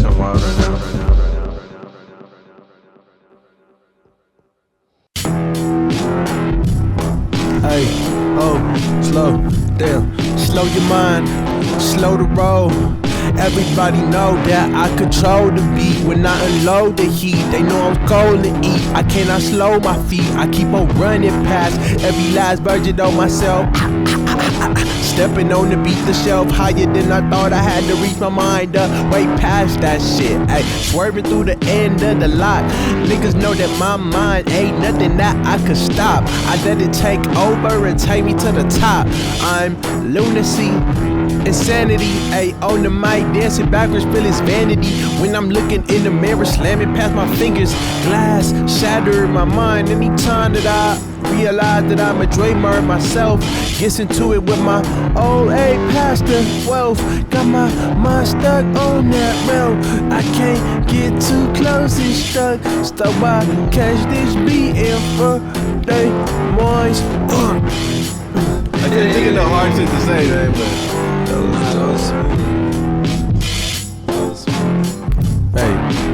some water now. Hey, oh, slow, damn, slow your mind, slow the roll. Everybody know that I control the beat. When I unload the heat, they know I'm cold to eat. I cannot slow my feet, I keep on running past every last virgin on myself. Stepping on the beat, the shelf higher than I thought. I had to reach my mind up, way past that shit. Ay, swerving through the end of the lot. Niggas know that my mind ain't nothing that I could stop. I let it take over and take me to the top. I'm lunacy, insanity, ayy, on the mic, dancing backwards, feel it's vanity. When I'm looking in the mirror, slamming past my fingers, glass shattered my mind. Anytime that I realize that I'm a dreamer myself, gets into it with my old age pastor wealth. Got my mind stuck on that realm. I can't get too close, it's stuck. Stop by, catch this beat in birthday moist. I can't think of the hard shit to say, man, but that was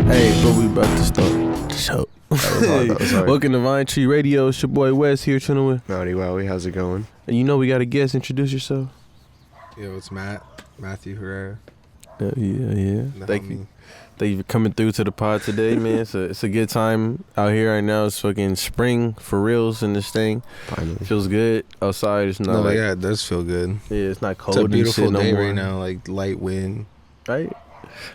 Hey, but we about to start the show. That was hard. Welcome to Vine Tree Radio. It's your boy West here, chilling with N.W.A. How's it going? And you know we got a guest. Introduce yourself. Yo, it's Matthew Herrera. Yeah. Thank you for coming through to the pod today, man. It's a good time out here right now. It's fucking spring for reals in this thing. Finally. Feels good outside. It's not yeah, it does feel good. Yeah, it's not cold. It's a beautiful and shit day no more. right now, like light wind. Right?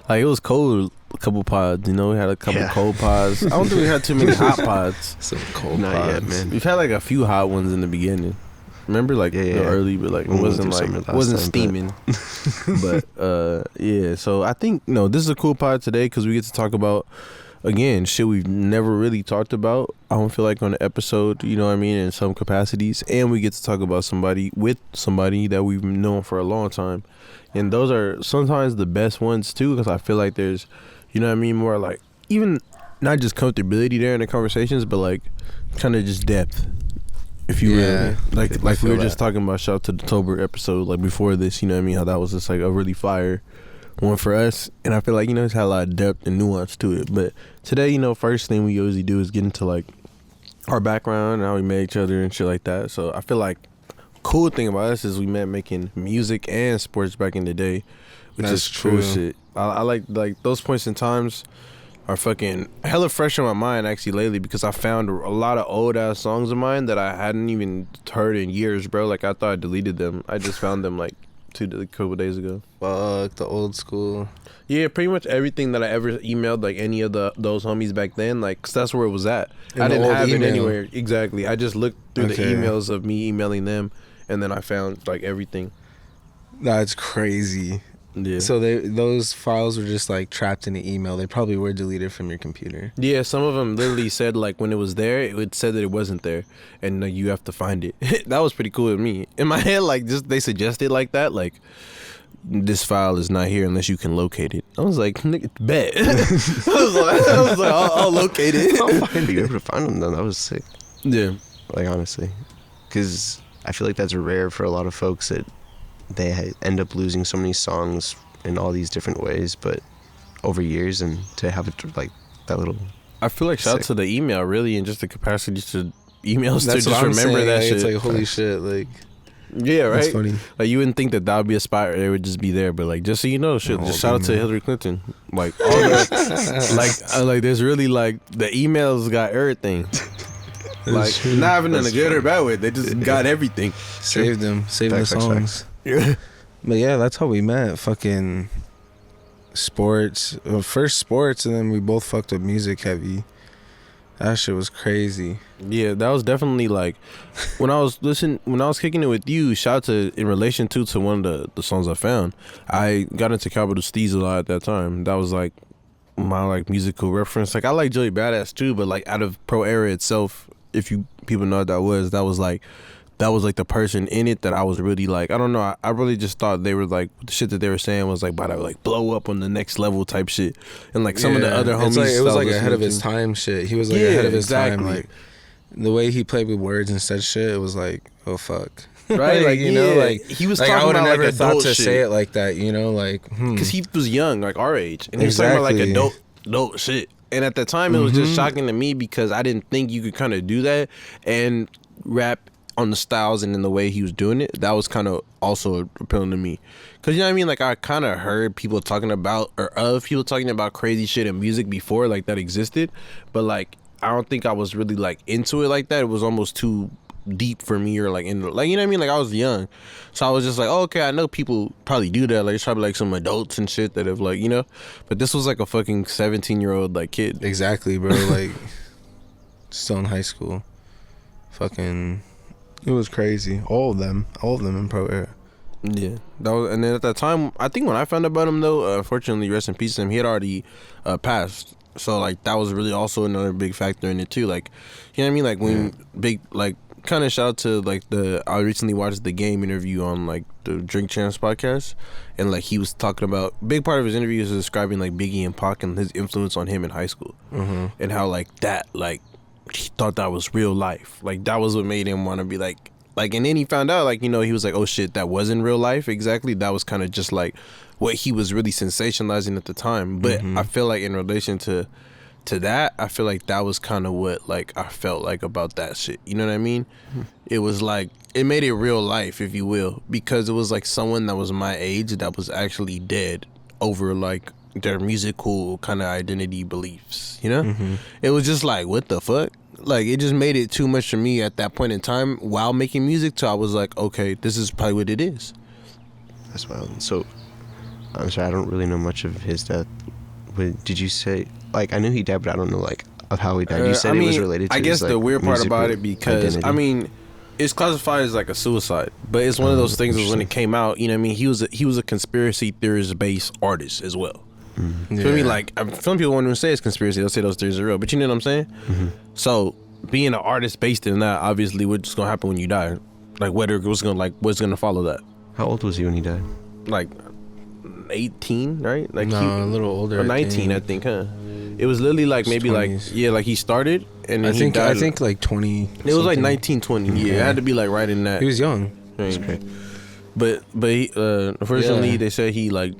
Like it was cold a couple pods, you know, we had a couple cold pods. I don't think we had too many hot pods. Some cold Not pods. yet, man. We've had like a few hot ones in the beginning. Remember, like the early, but like it wasn't steaming. But yeah. So I think this is a cool pod today because we get to talk about again shit we've never really talked about. I don't feel like on the episode, you know what I mean, in some capacities, and we get to talk about somebody that we've known for a long time, and those are sometimes the best ones too because I feel like there's, you know what I mean, more like even not just comfortability there in the conversations, but like kind of just depth. If you really like we were just talking about, shout out to the Tober episode like before this, you know what I mean, how that was just like a really fire one for us, and I feel like it's had a lot of depth and nuance to it. But today, first thing we usually do is get into like our background and how we met each other and shit like that. So I feel like cool thing about us is we met making music and sports back in the day, which That's is cool true. shit. I like those points in times are fucking hella fresh in my mind actually lately because I found a lot of old ass songs of mine that I hadn't even heard in years, bro. Like I thought I deleted them. I just found them like a couple days ago. Fuck the old school. Yeah, pretty much everything that I ever emailed like any of those homies back then, like 'cause that's where it was at. In I the didn't old have it email. anywhere. Exactly. I just looked through the Okay. emails of me emailing them, and then I found like everything. That's crazy. Yeah. So those files were just like trapped in the email. They probably were deleted from your computer. Yeah, some of them literally said like when it was there, it would said that it wasn't there, and you have to find it. That was pretty cool with me. In my head, like just they suggested like that, like this file is not here unless you can locate it. I was like, nigga, bet. I was like, I'll locate it. I'll find you able to find them though. That was sick. Yeah. Like honestly, because I feel like that's rare for a lot of folks that they end up losing so many songs in all these different ways, but over years, and to have it like that little. I feel like shout out to the email really, and just the capacity to emails That's to what just I'm remember saying, that like, shit. It's like holy shit, like Yeah, right. that's funny. Like you wouldn't think that would be a spot where it would just be there, but like just so you know, shit. No, Just shout out to Hillary Clinton. Like all the like there's really like the emails got everything. Like true. not having in a That's good or true. bad way. They just got everything. Saved them, saved the Facts, facts, songs. Yeah. But yeah, that's how we met. Fucking sports. Well, first sports, and then we both fucked with music heavy. That shit was crazy. Yeah, that was definitely like when I was kicking it with you. Shout out to in relation to one of the songs I found. I got into capital Steez a lot at that time. That was like my like musical reference. Like I like Joey Badass too, but like out of Pro Era itself, if you people know what that was like the person in it that I was really like, I don't know, I really just thought they were like, the shit that they were saying was like about to like blow up on the next level type shit. And like some of the other homies, It's like, it was I like ahead of his listening time shit. He was like Yeah, ahead of his exactly. time. Like the way he played with words and said shit, it was like, oh fuck. right? Like, you know, like he was like talking I would have about never like thought adult to shit. say it like that, you know, like Because he was young, like our age, and he was talking about like Exactly. adult shit. And at the time, it was just shocking to me because I didn't think you could kind of do that and rap on the styles and in the way he was doing it. That was kind of also appealing to me. Because, you know what I mean? Like, I kind of heard people talking about, or of people talking about crazy shit in music before, like, that existed. But, like, I don't think I was really, like, into it like that. It was almost too deep for me, or like in like, you know what I mean, like I was young, so I was just like, oh, okay, I know people probably do that, like it's probably like some adults and shit that have, like, you know, but this was like a fucking 17-year-old like kid. Exactly, bro. Like still in high school. Fucking it was crazy. All of them in pro era. Yeah, that was, and then at that time, I think when I found out about him though, unfortunately, rest in peace to him, he had already passed. So like that was really also another big factor in it too. Like, you know what I mean? Like when big, like, kind of shout out to like I recently watched the Game interview on like the Drink Champs podcast, and like he was talking about, big part of his interview is describing like Biggie and Pac and his influence on him in high school, and how like that, like he thought that was real life, like that was what made him want to be like, and then he found out, like, you know, he was like, oh shit, that wasn't real life exactly, that was kind of just like what he was really sensationalizing at the time. But I feel like in relation to that, I feel like that was kind of what like I felt like about that shit, you know what I mean? It was like, it made it real life, if you will, because it was like someone that was my age that was actually dead over like their musical kind of identity beliefs, you know? It was just like, what the fuck? Like, it just made it too much for me at that point in time while making music, till I was like, okay, this is probably what it is. That's wild. So, I'm sorry, I don't really know much of his death. Did you say, like, I knew he died, but I don't know, like, of how he died. You said it was related to I guess his, like, the weird part about it, because, identity. I mean, it's classified as like a suicide, but it's one of those things that when it came out, you know what I mean, he was a conspiracy theorist based artist as well. Feel me? Like, some people won't even say it's conspiracy, they'll say those theories are real, but you know what I'm saying? So being an artist based in that, obviously what's gonna happen when you die, like what's gonna follow that. How old was he when he died? Like 18, right? Like No, a little older, or 19, I think, huh? It was literally like maybe 20s. like, yeah, like he started and then he died. I think like 20. It was like 19, 20. Yeah, it had to be like right in that. He was young. Right. But he, unfortunately, they said he like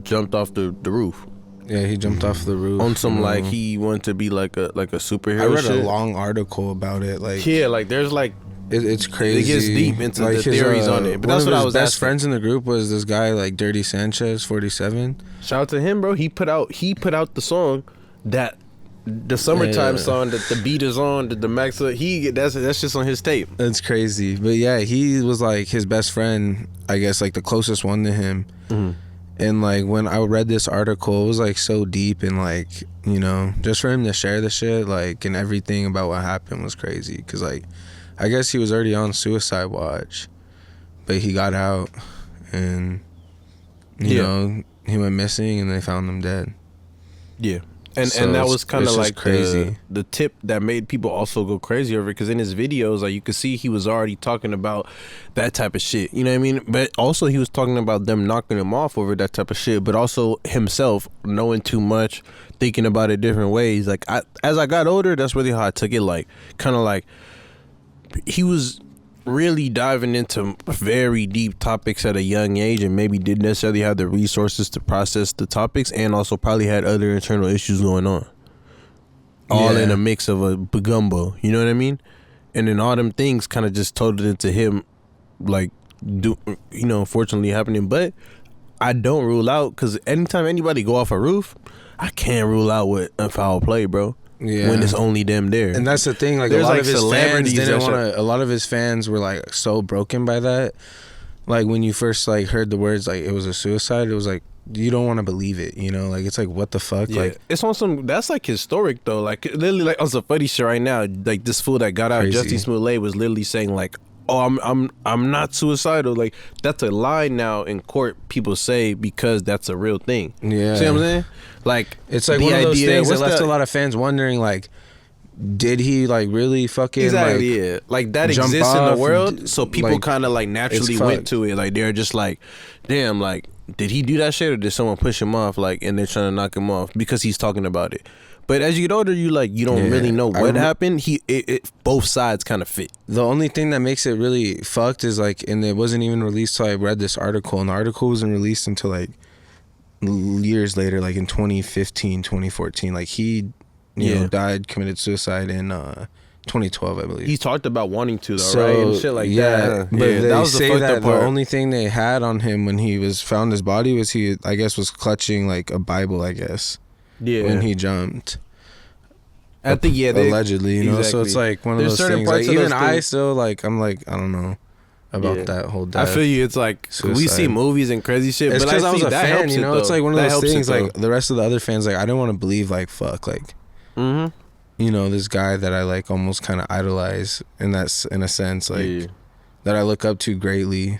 jumped off the roof. Yeah, he jumped off the roof On some like he wanted to be like a superhero. I read shit. a long article about it. Like, yeah, like there's like it's crazy. It gets deep into like the theories on it. But that's what I was best asking. friends in the group was this guy like Dirty Sanchez, 47. Shout out to him, bro. He put out the song that the summertime song that the beat is on, the Maxwell. That's just on his tape. That's crazy. But yeah, he was like his best friend, I guess, like the closest one to him. And like when I read this article, it was like so deep, and like, you know, just for him to share the shit, like, and everything about what happened was crazy. Cause like, I guess he was already on suicide watch, but he got out, and you know, he went missing, and they found him dead. Yeah. And that was kind of like crazy. The tip that made people also go crazy over it, because in his videos, like, you could see he was already talking about that type of shit, you know what I mean? But also he was talking about them knocking him off over that type of shit, but also himself knowing too much, thinking about it different ways. Like, as I got older, that's really how I took it. Like, kind of like he was really diving into very deep topics at a young age, and maybe didn't necessarily have the resources to process the topics, and also probably had other internal issues going on, all in a mix of a gumbo, you know what I mean? And then all them things kind of just told it into him, like, unfortunately happening. But I don't rule out, because anytime anybody go off a roof, I can't rule out with a foul play, bro. Yeah. When it's only them there. And that's the thing, like, there's a lot like of his fans didn't want to, a lot of his fans were like so broken by that. Like, when you first like heard the words like it was a suicide, it was like, you don't want to believe it, you know? Like, it's like, what the fuck? Yeah. Like, it's on some, that's like historic though. Like, literally, like, on some funny shit right now, like this fool that got out, Justin Smollett, was literally saying like, oh, I'm not suicidal. Like, that's a line now in court, people say, because that's a real thing. Yeah. See what I'm saying? Like, it's like one of those things that left a lot of fans wondering, like, did he like really fucking exactly, like, yeah, like that exists in the world, so people like, kind of like naturally went to it. Like, they're just like, damn, like did he do that shit or did someone push him off, like, and they're trying to knock him off because he's talking about it? But as you get older, you don't really know what happened. Both sides kind of fit. The only thing that makes it really fucked is like, and it wasn't even released till I read this article, and the article wasn't released until like years later, like in 2015, 2014. Like he, you know, died, committed suicide in 2012, I believe. He talked about wanting to, though, right? And shit like that. But they that was say that the only thing they had on him when he was found his body was he, I guess, was clutching like a Bible, I guess. Yeah. When he jumped. I think, allegedly, you know? So it's like one of those things. Like, even I still, like, I'm like, I don't know about that whole death. I feel you. It's like, suicide. We see movies and crazy shit, it's but I was a fan, you know? It's like one of those things, it, like, the rest of the other fans, like, I didn't want to believe, like, fuck, like, you know, this guy that I, like, almost kind of idolize in a sense, like, that I look up to greatly,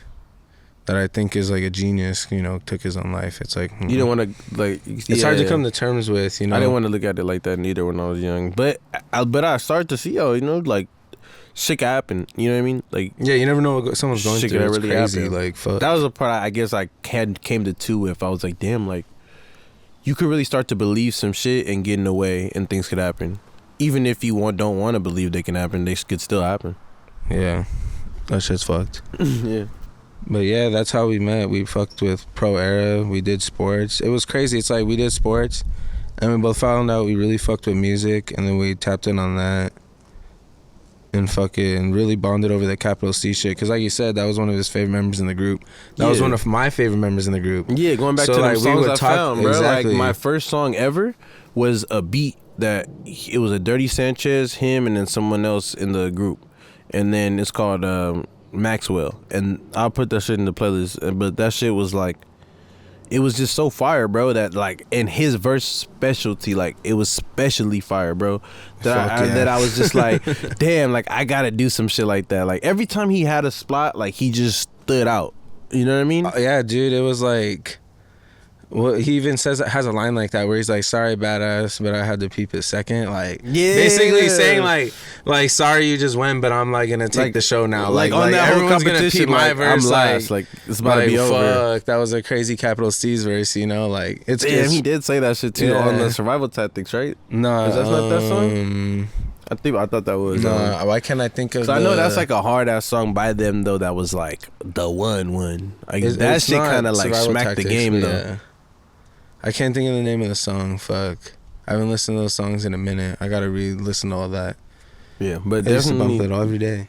that I think is like a genius, you know, took his own life. It's like, you don't want to, like, it's hard to come to terms with, you know. I didn't want to look at it like that neither when I was young, but I started to see, you know, like, shit can happen, you know what I mean? Like, yeah, you never know what someone's going through. It's really crazy happen. Like, fuck. That was the part I guess I came to two with. I was like, damn, like, you could really start to believe some shit and get in the way and things could happen, even if you don't want to believe they can happen. They could still happen. Yeah, that shit's fucked. Yeah. But yeah, that's how we met. We fucked with Pro Era. We did sports. It was crazy. It's like we did sports, and we both found out we really fucked with music, and then we tapped in on that, and fucking really bonded over the capital C shit. Because like you said, that was one of his favorite members in the group. That was one of my favorite members in the group. Yeah, going back to the songs I found, bro. Exactly. Like, my first song ever was a beat that it was a Dirty Sanchez, him, and then someone else in the group, and then it's called Maxwell, and I'll put that shit in the playlist. But that shit was like, it was just so fire, bro, that like, and his verse specialty, like, it was specially fire, bro, that I was just like, damn, like, I gotta do some shit like that. Like, every time he had a spot, like, he just stood out, you know what I mean? Yeah, dude, it was like, well, he even has a line like that where he's like, sorry badass, but I had to peep it second, like, basically saying like sorry you just went, but I'm like gonna take the show now, like on that everyone's whole gonna peep my verse, I'm last, like it's about to be over. Fuck, that was a crazy capital Steez verse, you know, like it's damn, he did say that shit too on the Survival Tactics, right? No, is that not that song? I thought that was. Why can't I think of? I know that's like a hard ass song by them though. That was like the one. Like, that shit kind of like smacked the game though. I can't think of the name of the song. Fuck. I haven't listened to those songs in a minute. I gotta re-listen to all that. Yeah, but I used to bump it all every day.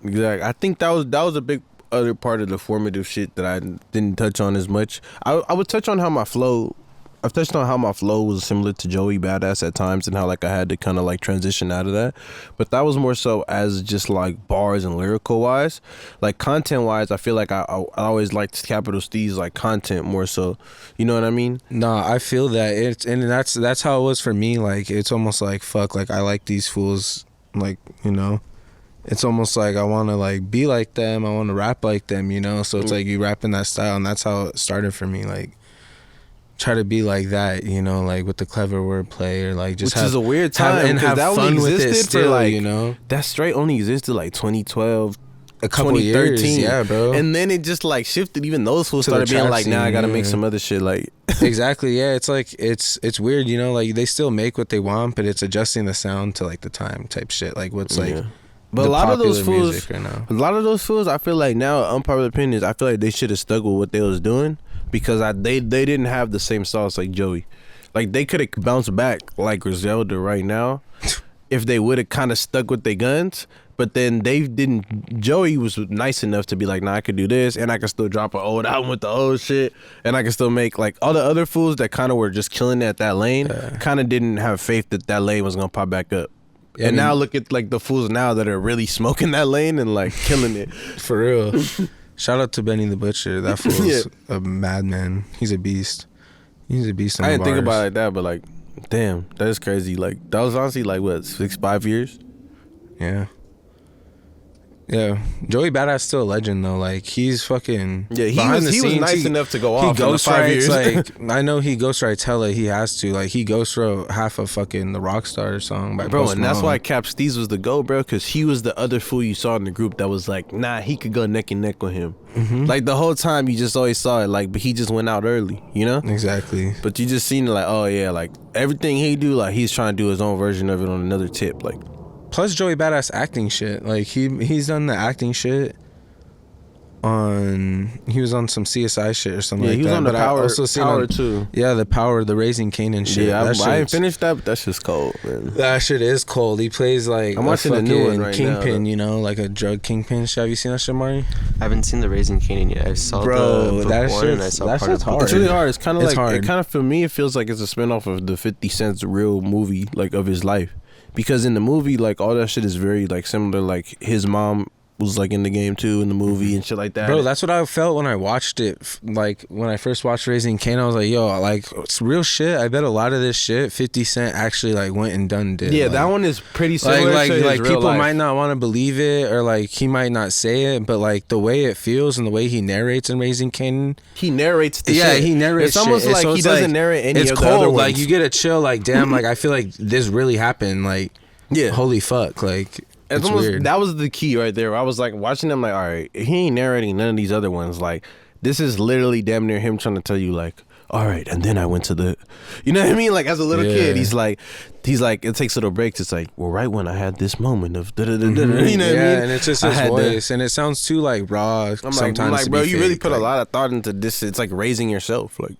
Exactly. I think that was a big other part of the formative shit that I didn't touch on as much. I would touch on how my flow. I've touched on how my flow was similar to Joey Badass at times, and how like I had to kind of like transition out of that. But that was more so as just like bars and lyrical wise, like content wise. I feel like I always liked Capital Steez like content more so. You know what I mean? No, I feel that and that's how it was for me. Like, it's almost like fuck. Like, I like these fools. Like, you know, it's almost like I want to like be like them. I want to rap like them. You know, so it's like you rap in that style, and that's how it started for me. Like, try to be like that, you know, like with the clever wordplay, or like just which is a weird time and have that fun with it still, for like, you know. That straight only existed like 2012, a couple 2013, years, yeah, bro. And then it just like shifted. Even those fools started being like, "Nah, I gotta make some other shit." Like, exactly, yeah. It's like it's weird, you know. Like, they still make what they want, but it's adjusting the sound to like the time type shit. Like, what's like. But a lot of those fools, I feel like now, unpopular opinions, I feel like they should have stuck with what they was doing, because they didn't have the same sauce like Joey. Like, they could have bounced back like Griselda right now if they would have kind of stuck with their guns. But then they didn't. Joey was nice enough to be like, nah, I could do this, and I could still drop an old album with the old shit, and I could still make like all the other fools that kind of were just killing at that lane, kind of didn't have faith that lane was gonna pop back up. Yeah, and now look at like the fools now that are really smoking that lane and like killing it. For real. Shout out to Benny the Butcher. That fool's a madman. He's a beast. He's a beast. I didn't think about it like that, but like, damn, that is crazy. Like, that was honestly like what, 5 years? Yeah. Yeah, Joey Badass still a legend though. Like he's fucking he was nice enough to go off. He ghostwrites like I know he ghostwrites hella. He has to like he ghostwrote half of fucking the Rockstar song by bro, Post and that's Malone. why Cap Steez was the GOAT, bro, because he was the other fool you saw in the group that was like, nah, he could go neck and neck with him. Like the whole time you just always saw it, like, but he just went out early, you know? Exactly. But you just seen it like, oh yeah, like everything he do, like he's trying to do his own version of it on another tip, like. Plus Joey Badass acting shit. Like he's done the acting shit on he was on some CSI shit or something like that. Yeah, he was on the Power, also Power too. Yeah, the Power, the Raising Kanan shit. Yeah, I ain't finished that, but that shit's cold, man. That shit is cold. He plays like I'm watching the new one right kingpin, now, you know, like a drug kingpin shit. Have you seen that shit, Mari? I haven't seen the Raising Kanan yet. I saw the book one and I saw part of the book. It's really hard. It's kind of like hard. It kind of for me it feels like it's a spinoff of the 50 Cent's real movie, like of his life. Because in the movie, like all that shit is very like similar. Like his mom was like in the game too in the movie and shit like that. Bro, that's what I felt when I watched it. Like when I first watched Raising Kanan, I was like, yo, like it's real shit. I bet a lot of this shit 50 Cent actually like went and did. Yeah, like, that one is pretty similar. Like people life. might not want to believe it, or like he might not say it, but like the way it feels and the way he narrates in Raising Kanan, he narrates the shit. He narrates. It's almost like he doesn't narrate any of the cold. other ones. Like you get a chill. Like damn. Like I feel like this really happened. Like yeah, holy fuck. Like. It's almost weird. That was the key right there. I was like watching them like, all right, he ain't narrating none of these other ones. Like this is literally damn near him trying to tell you like, all right, and then I went to the, you know what I mean? Like as a little kid, he's like, it takes little breaks. It's like, well, right when I had this moment of you know what I mean? Yeah, and it's just his voice, and it sounds too like raw. I'm like, bro, you really put a lot of thought into this. It's like raising yourself, like.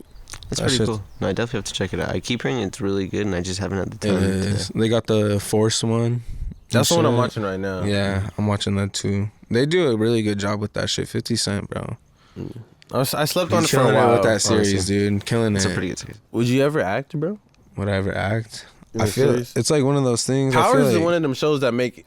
That's pretty cool. No, I definitely have to check it out. I keep hearing it's really good, and I just haven't had the time. They got the Force one. That's the one I'm watching right now. Yeah, I'm watching that too. They do a really good job with that shit. 50 Cent, bro. I slept on it for a while with that series, honestly. Dude. Killing it. It's a pretty good series. Would you ever act, bro? Would I ever act? I feel it's like one of those things. Power is one of them shows that makes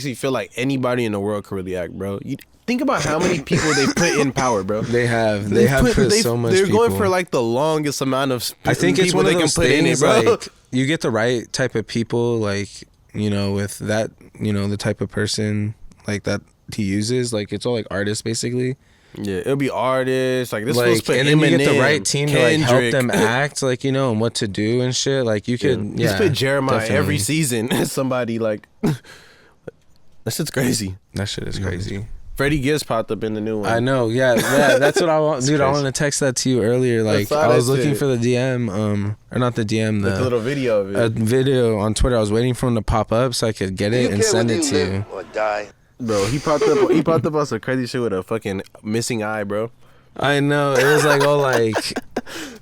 you feel like anybody in the world could really act, bro. You think about how many people they put in Power, bro. They have put so much. They're people. going for like the longest amount of. I think it's one of those things, bro. Like you get the right type of people, like you know, with that, you know, the type of person like that he uses. Like it's all like artists, basically. Yeah, it'll be artists like this. Like, and then you get the right team to like help them act, like you know, and what to do and shit. Like you could, just put Jeremiah every season as somebody like. That shit's crazy. That shit is crazy. Freddie Gibbs popped up in the new one. I know, yeah, that's what I want, dude. I want to text that to you earlier. Like I was looking for the DM, or not the DM, the little video of it. A video on Twitter. I was waiting for him to pop up so I could get it and send it to you. Or die. Bro, he popped up on some crazy shit with a fucking missing eye, bro. I know, it was like all like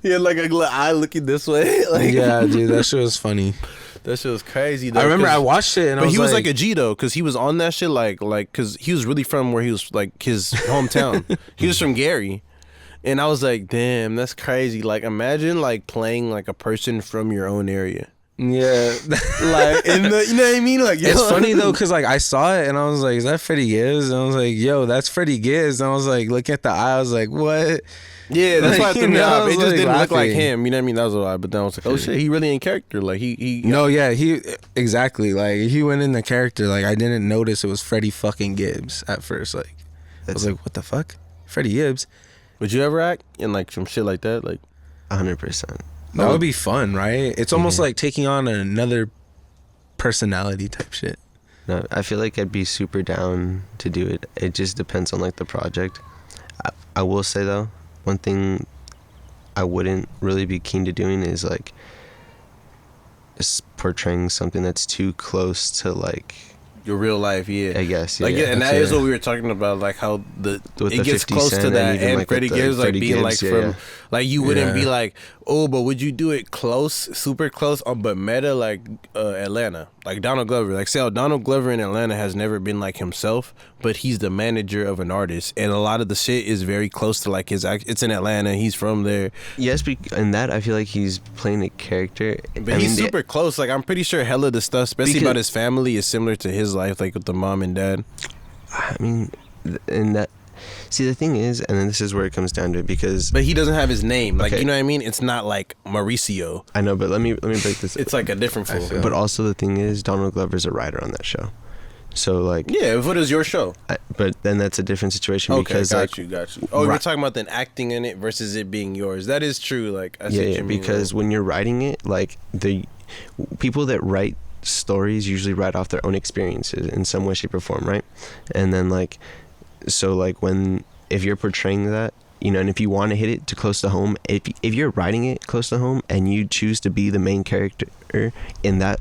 he had like a little eye looking this way. Like, yeah, dude, that shit was funny. That shit was crazy though. I remember I watched it, and but he was like a G though, because he was on that shit like because he was really from where he was, like his hometown. He was from Gary, and I was like, damn, that's crazy. Like imagine like playing like a person from your own area. Yeah, like in the, you know what I mean? Like it's funny though, cause like I saw it and I was like, is that Freddie Gibbs? And I was like, yo, that's Freddie Gibbs. And I was like, looking at the eye, I was like, what? Yeah, that's why I threw me off. It just didn't look like laughing. him. You know what I mean? That was why. But then I was like, oh shit, he really in character. Like he. No, yeah, he exactly. Like he went in the character. Like I didn't notice it was Freddie fucking Gibbs at first. Like I was like, what the fuck, Freddie Gibbs? Would you ever act in like some shit like that? Like 100%. That would be fun, right? It's almost like taking on another personality type shit. No, I feel like I'd be super down to do it. It just depends on like the project. I will say though, one thing I wouldn't really be keen to doing is like portraying something that's too close to like your real life. Yeah, I guess. Like, and that is what we were talking about, like how it gets close to that, and like Freddie Gibbs like being like from like you wouldn't be like, oh, but would you do it close, super close, but meta like Atlanta, like Donald Glover. Like say, Donald Glover in Atlanta has never been like himself, but he's the manager of an artist, and a lot of the shit is very close to like his. It's in Atlanta. He's from there. Yes, and that I feel like he's playing a character, but he's super close. Like I'm pretty sure hella the stuff, especially about his family, is similar to his life, like with the mom and dad. I mean, and that. See, the thing is, and then this is where it comes down to it, because... But he doesn't have his name. Like, you know what I mean? It's not like Mauricio. I know, but let me break this. It's like a different fool. But also the thing is, Donald Glover's a writer on that show. So like, yeah, if it was your show. But then that's a different situation because got you. Oh, you're talking about then acting in it versus it being yours. That is true. Like, I see what you mean, because when you're writing it, like the people that write stories usually write off their own experiences in some way, shape, or form, right? And then like, so like if you're portraying that, you know, and if you want to hit it too close to home, if you're writing it close to home and you choose to be the main character in that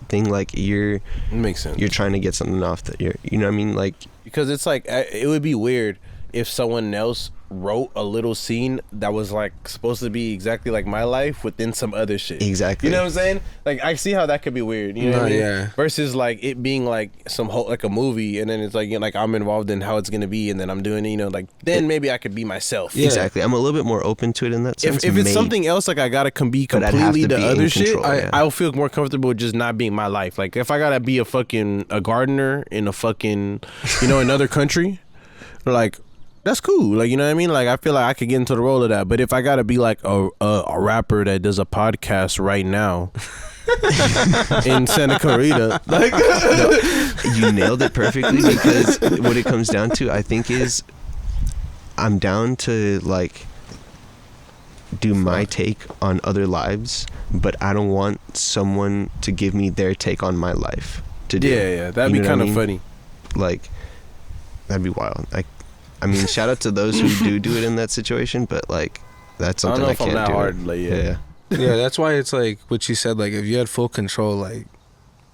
thing, like it makes sense. You're trying to get something off that you know what I mean, like, because it's like it would be weird if someone else wrote a little scene that was like supposed to be exactly like my life within some other shit. Exactly. You know what I'm saying? Like, I see how that could be weird. You know what I mean? Yeah. Versus like it being like like a movie, and then it's like, you know, like I'm involved in how it's gonna be, and then I'm doing it, you know, like then maybe I could be myself. Yeah. Exactly. I'm a little bit more open to it in that sense. If it's something else, like I gotta be completely the other shit, I'll feel more comfortable with just not being my life. Like if I gotta be a gardener in a fucking, you know, another country, like, that's cool. Like, you know what I mean? Like, I feel like I could get into the role of that. But if I gotta be like a rapper that does a podcast right now in Santa Clarita, like, you nailed it perfectly, because what it comes down to, I think, is I'm down to like do my take on other lives, but I don't want someone to give me their take on my life to do. Yeah, that'd be kind of funny. Like, that'd be wild. I mean, shout out to those who do it in that situation, but like, that's something I can't do. Hard, like, yeah, that's why it's like what you said. Like, if you had full control, like,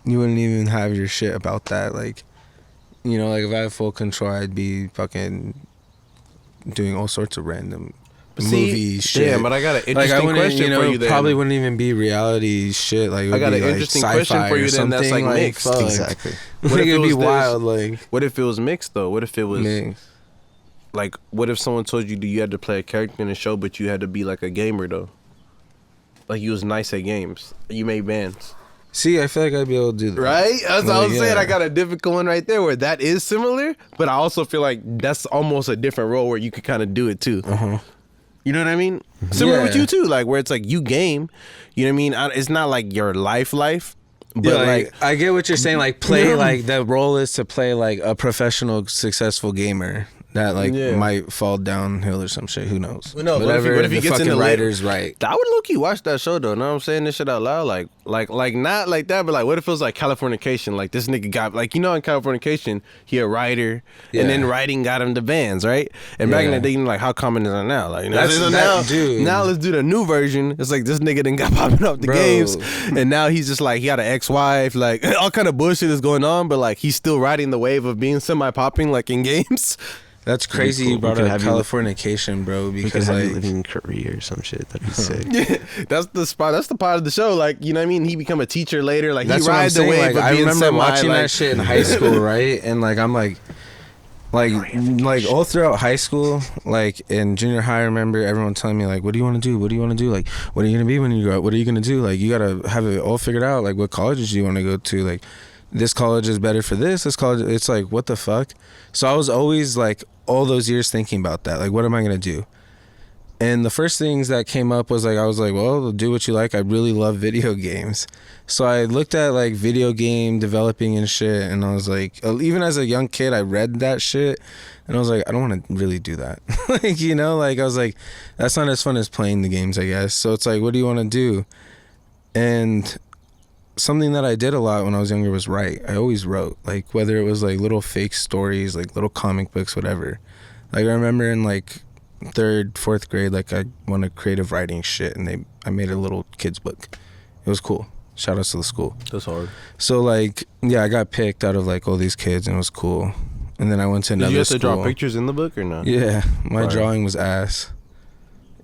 you wouldn't even have your shit about that. Like, you know, like if I had full control, I'd be fucking doing all sorts of random movie shit. Yeah, but I got an interesting question for you. Then probably wouldn't even be reality shit. Like, I got an interesting question for you. Then that's like mixed. Exactly. What if it would be wild? Like, what if it was mixed though? What if it was mixed? Like, what if someone told you you had to play a character in a show, but you had to be like a gamer though? Like, you was nice at games. You made bands. See, I feel like I'd be able to do that. Right? That's what I was saying. I got a difficult one right there where that is similar, but I also feel like that's almost a different role where you could kind of do it too. You know what I mean? Similar with you too, like where it's like you game. You know what I mean? It's not like your life. But like, I get what you're saying. Like, play like the role is to play like a professional, successful gamer that like might fall downhill or some shit. Who knows? No, whatever. What if he gets in the writers right? I would low-key watch that show though. Know what I'm saying? This shit out loud, like not like that, but like, what if it was like Californication? Like, this nigga got, like, you know, in Californication, he a writer, and then writing got him the bands, right? And back in the day, you know, like, how common is that now? Like, you know, now let's do the new version. It's like this nigga done got popping off the games, and now he's just like, he got an ex-wife, like all kind of bullshit is going on, but like he's still riding the wave of being semi-popping, like in games. That's crazy. You brought up Californication, bro, because like like living in Korea or some shit. That'd be sick. Yeah, that's the spot. That's the part of the show. Like, you know what I mean? He become a teacher later. Like, that's he rides the wave. Like, I remember watching that shit in high school, right? And like, I'm like all throughout high school, like in junior high, I remember everyone telling me like, "What do you want to do? What do you want to do? Like, what are you gonna be when you grow up? What are you gonna do? Like, you gotta have it all figured out. Like, what colleges do you want to go to? Like, this college is better for this. This college, it's like, what the fuck?" So I was always like, all those years thinking about that. Like, what am I gonna do? And the first things that came up was like, I was like, well, do what you like. I really love video games. So I looked at like video game developing and shit, and I was like, even as a young kid, I read that shit, and I was like, I don't want to really do that. Like, you know, like I was like, that's not as fun as playing the games, I guess. So it's like, what do you want to do? And something that I did a lot when I was younger was write. I always wrote, like, whether it was like little fake stories, like little comic books, whatever. Like, I remember in like 3rd, 4th grade, like I wanted creative writing shit, and I made a little kids book. It was cool. Shout outs to the school. That's hard. So like, yeah, I got picked out of like all these kids, and it was cool. And then I went to another school. Did you have to draw pictures in the book or no? Yeah, my drawing was ass.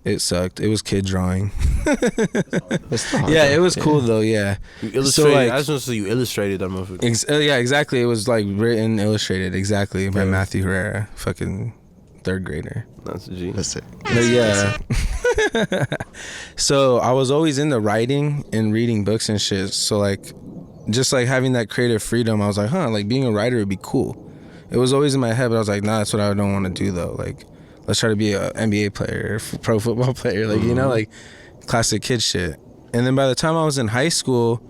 It sucked. It was kid drawing. Yeah, it was cool though. Yeah. You illustrated. So, like, I just want to say you illustrated that motherfucker. Yeah, exactly. It was like written, illustrated, exactly by Matthew Herrera, fucking 3rd grader. That's a G. That's it. But yeah. So I was always into writing and reading books and shit. So like, just like having that creative freedom, I was like, like being a writer would be cool. It was always in my head, but I was like, nah, that's what I don't want to do though. Like, let's try to be a NBA player, pro football player, like, you know, like classic kid shit. And then by the time I was in high school,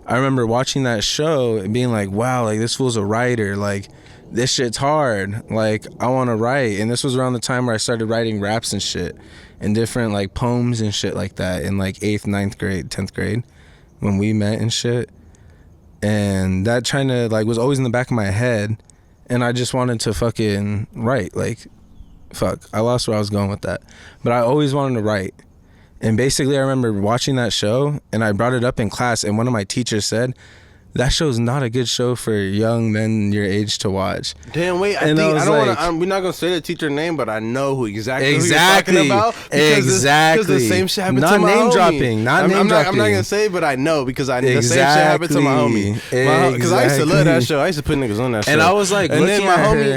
I remember watching that show and being like, wow, like this fool's a writer. Like this shit's hard. Like I want to write. And this was around the time where I started writing raps and shit and different like poems and shit like that in like 8th, 9th grade, 10th grade when we met and shit. And that kind of like was always in the back of my head. And I just wanted to fucking write. Like, fuck, I lost where I was going with that. But I always wanted to write. And basically I remember watching that show and I brought it up in class and one of my teachers said, that show's not a good show for young men your age to watch. Damn, wait, I don't want to. We're not gonna say the teacher name, but I know who exactly who you're talking about. Because the same shit happened to my homie. Not name dropping. I'm not gonna say, but I know because the same shit happened to my homie. Because I used to love that show. I used to put niggas on that show. And I was like, and then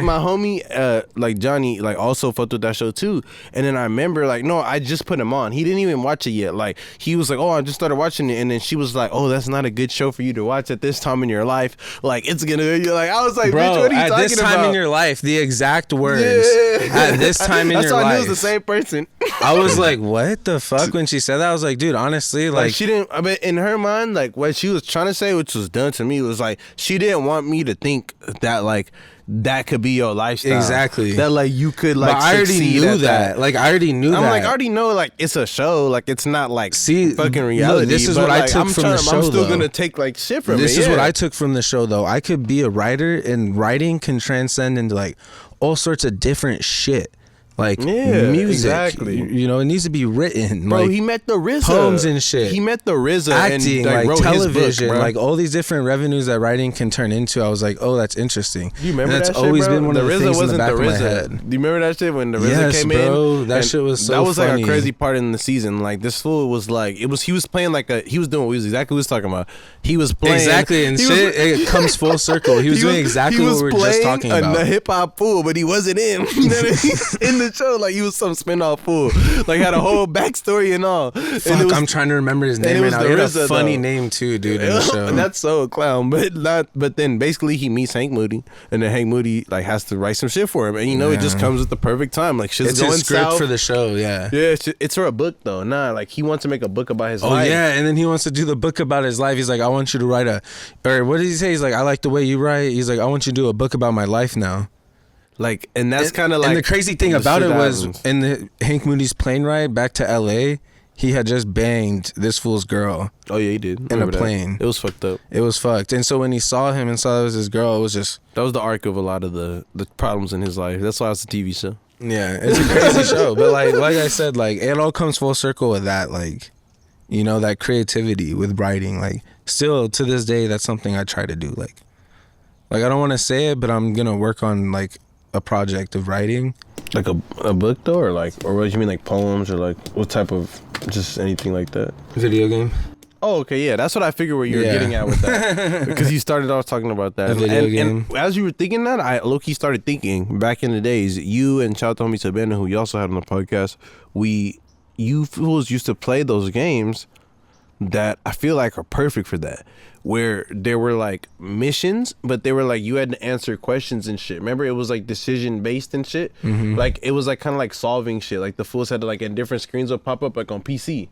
my homie, like Johnny, like also fucked with that show too. And then I remember, like, no, I just put him on. He didn't even watch it yet. Like he was like, oh, I just started watching it, and then she was like, oh, that's not a good show for you to watch at this time in your life. Like it's gonna be like, I was like, bro, bitch, what are you talking about? At this time in your life, the exact words. Yeah. At this time in your life. That's why I knew it was the same person. I was like, what the fuck? When she said that, I was like, dude, honestly, like she didn't. I mean, in her mind, like what she was trying to say, which was done to me, was like she didn't want me to think that like that could be your lifestyle. Exactly. That like you could like. But I already knew that. Like I already knew that. I'm like I already know like it's a show. Like it's not like fucking reality. Look, this is what like, I took from the show. I'm still though. gonna take like shit from it. This is what I took from the show though. I could be a writer, and writing can transcend into like all sorts of different shit. Like music, exactly. You know, it needs to be written. Bro, like, he met the RZA. Poems and shit. He met the RZA. Acting, and, like television, book, like all these different revenues that writing can turn into. I was like, oh, that's interesting. Do you remember and that that's always shit, bro? been one of the things in the back of my head. Do you remember that shit when the RZA yes, came bro, in? That shit was so That was funny. like a crazy part in the season. Like this fool was like, he was playing like he was doing exactly what he was talking about. He was playing. Exactly, and shit, it comes full circle. He was doing exactly what we were just talking about. A hip hop fool, but he wasn't in. You know what I mean? In the show, like he was some spin-off fool. Like had a whole backstory and all. Fuck, and I'm trying to remember his name right now. He had a funny name too, dude, in the show. That's so a clown, but then basically he meets Hank Moody, and then Hank Moody like has to write some shit for him, and you know it just comes at the perfect time. Like shit's it's going his script south for the show, yeah. Yeah, it's for a book though. Nah, like he wants to make a book about his life. Oh yeah, and then he wants to do the book about his life. He's like, I want you to write or what did he say? He's like, I like the way you write. He's like, I want you to do a book about my life now. Like, and that's kind of like. And the crazy thing about it was, in the Hank Moody's plane ride back to L.A., he had just banged this fool's girl. Oh yeah, he did. In a plane. It was fucked up. It was fucked. And so when he saw him and saw it was his girl, it was just. That was the arc of a lot of the problems in his life. That's why it's a TV show. Yeah, it's a crazy show. But like I said, like it all comes full circle with that, like, you know, that creativity with writing. Like still to this day, that's something I try to do. Like I don't want to say it, but I'm gonna work on like a project of writing. Like a book though, or what do you mean, like poems, or like what type of, just anything like that? Video game. Oh, okay, yeah, that's what I figured where you were getting at with that. Because you started off talking about that. A video game. And as you were thinking that, I low-key started thinking, back in the days, you and shout out to homie Sabena, who you also had on the podcast, you fools used to play those games that I feel like are perfect for that. Where there were like missions, but they were like you had to answer questions and shit. Remember, it was like decision based and shit. Mm-hmm. Like it was like kind of like solving shit. Like the fools had to like, and different screens would pop up like on PC,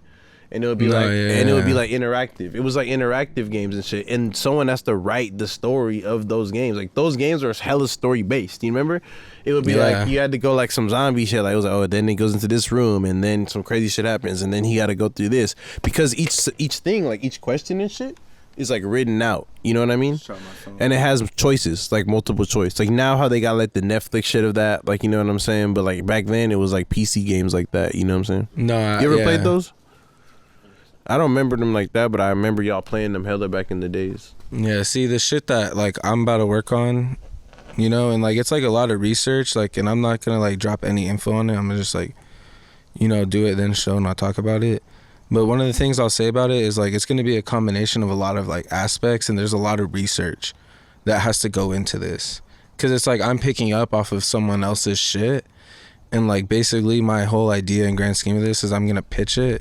and it would be it would be like interactive. It was like interactive games and shit. And someone has to write the story of those games. Like those games are hella story based. You remember? It would be like you had to go like some zombie shit. Like it was like, oh, then he goes into this room, and then some crazy shit happens, and then he got to go through this, because each thing, like each question and shit, is like written out, you know what I mean? And it has choices, like multiple choice. Like now how they got like the Netflix shit of that, like, you know what I'm saying? But like back then it was like PC games like that, you know what I'm saying? No, you ever played those? I don't remember them like that, but I remember y'all playing them hella back in the days. Yeah, see the shit that like I'm about to work on, you know, and like it's like a lot of research, like, and I'm not gonna like drop any info on it. I'm gonna just like, you know, do it, then show, not talk about it. But one of the things I'll say about it is like it's going to be a combination of a lot of like aspects, and there's a lot of research that has to go into this, because it's like I'm picking up off of someone else's shit, and like basically my whole idea and grand scheme of this is I'm going to pitch it,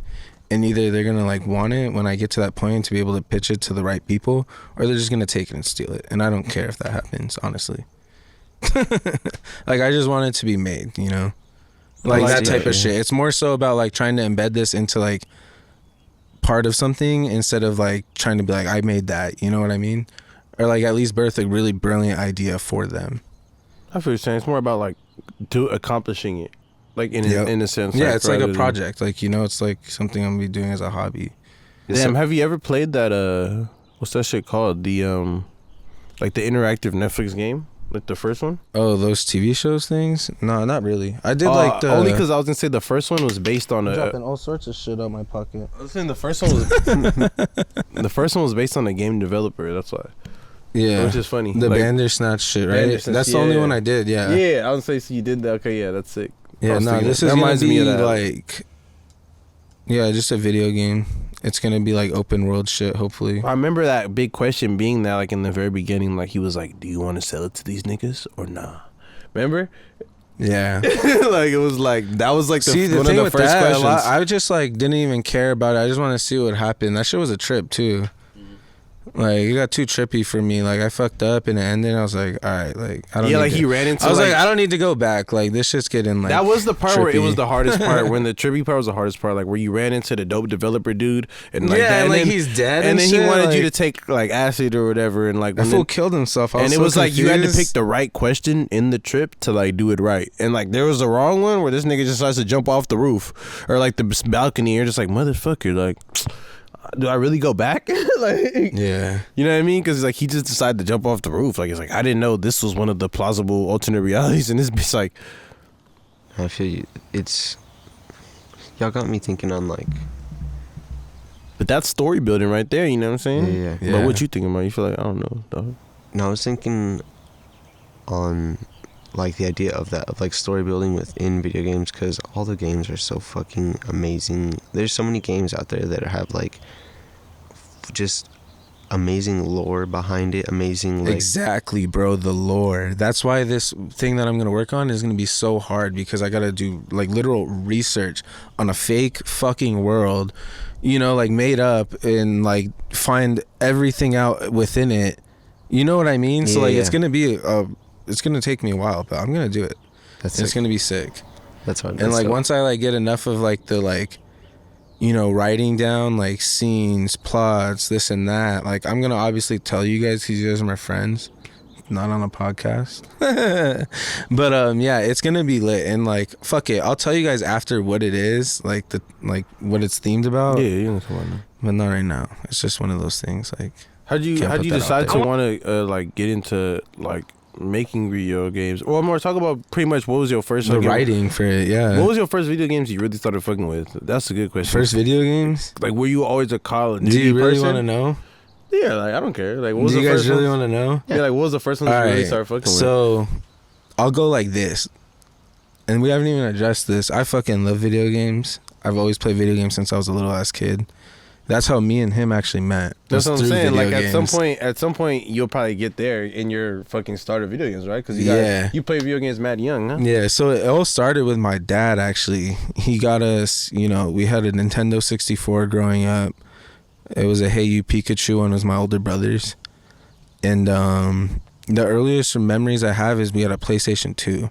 and either they're going to like want it when I get to that point to be able to pitch it to the right people, or they're just going to take it and steal it, and I don't care if that happens, honestly. Like I just want it to be made, you know, like that type of shit. It's more so about like trying to embed this into like part of something instead of like trying to be like I made that, you know what I mean? Or like at least birth a really brilliant idea for them. I feel you're saying it's more about like accomplishing it, like in a sense. Yeah, like, it's like a project, like, you know, it's like something I'm gonna be doing as a hobby. Damn, have you ever played that? What's that shit called? The like the interactive Netflix game, like the first one. Oh, those TV shows things? No, not really. I did like the only because I was gonna say the first one was based on dropping all sorts of shit out my pocket. I was saying the first one was the first one was based on a game developer. That's why. Yeah, which is funny. The like, Bandersnatch shit, right? Bandersnatch, that's the only one I did. Yeah. Yeah, I would say so. You did that. Okay, yeah, that's sick. Yeah, no, this is gonna be like, yeah, just a video game. It's gonna be like open world shit, hopefully. I remember that big question being that, like in the very beginning, like he was like, "Do you want to sell it to these niggas or nah?" Remember? Yeah. Like it was like that was like the one thing of the with first that, questions. I just like didn't even care about it. I just want to see what happened. That shit was a trip too. Like it got too trippy for me. Like I fucked up and it ended. I was like, all right, like I don't. Yeah, like he ran into. I was like, I don't need to go back. Like this shit's getting like. That was the part trippy. where it was the hardest part. When the trippy part was the hardest part, like where you ran into the dope developer dude and like that, and like then, he's dead, and then shit, he wanted like, you to take like acid or whatever, and like that fool killed himself. And it so was confused. like you had to pick the right question in the trip to like do it right, and like there was the wrong one where this nigga just decides to jump off the roof or like the balcony. You're just like motherfucker, like. Do I really go back? Like, yeah, you know what I mean? Because like he just decided to jump off the roof. Like it's like I didn't know this was one of the plausible alternate realities, and this bitch like. I feel you. It's y'all got me thinking on like. But that's story building right there. You know what I'm saying? Yeah. But what you thinking about? You feel like I don't know, dog. No, I was thinking on like the idea of that, of like story building within video games, because all the games are so fucking amazing. There's so many games out there that have like just amazing lore behind it, amazing like exactly, bro, the lore. That's why this thing that I'm gonna work on is gonna be so hard, because I gotta do like literal research on a fake fucking world, you know, like made up, and like find everything out within it, you know what I mean? So like it's gonna be it's gonna take me a while, but I'm gonna do it. It's gonna be sick. That's fine. And like once I like get enough of like the like, you know, writing down like scenes, plots, this and that, like I'm gonna obviously tell you guys because you guys are my friends, not on a podcast. But yeah, it's gonna be lit, and like fuck it, I'll tell you guys after what it is, like the like what it's themed about. Yeah, you know, come on. But not right now. It's just one of those things. Like how'd you decide to want to like get into like making video games? Well, I'm gonna talk about pretty much what was your first writing for it. Yeah, what was your first video games you really started fucking with? That's a good question. First video games, like were you always a Call of Duty do you really person? want to know? Yeah, like I don't care. Like what was do the you guys first really one? want to know? Yeah, like what was the first one that you really started fucking with? So I'll go like this, and we haven't even addressed this. I fucking love video games. I've always played video games since I was a little ass kid. That's how me and him actually met. That's what I'm saying. Like games. at some point, you'll probably get there in your fucking start of video games, right? Because you play video games mad young, huh? Yeah. So it all started with my dad. Actually, he got us. You know, we had a Nintendo 64 growing up. It was a Hey You Pikachu one. It was my older brother's, and the earliest memories I have is we had a PlayStation 2,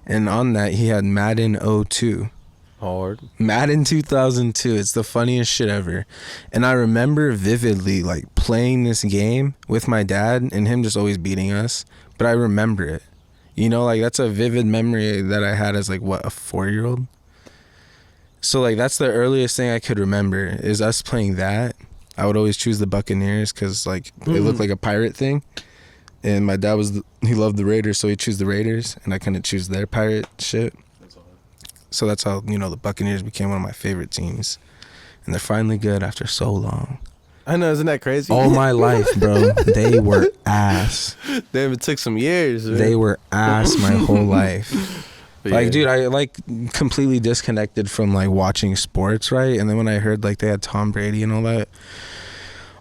and on that he had Madden 02. Hard. Madden 2002. It's the funniest shit ever. And I remember vividly like playing this game with my dad and him just always beating us, but I remember it, you know, like that's a vivid memory that I had as like what, a 4-year-old. So like that's the earliest thing I could remember is us playing that. I would always choose the Buccaneers because like it looked like a pirate thing, and my dad he loved the Raiders, so he'd choose the Raiders, and I couldn't choose their pirate shit. So that's how, you know, the Buccaneers became one of my favorite teams. And they're finally good after so long. I know, isn't that crazy? All my life, bro, they were ass. Damn, it took some years. Man. They were ass my whole life. Like, dude, I like completely disconnected from like watching sports, right? And then when I heard like they had Tom Brady and all that,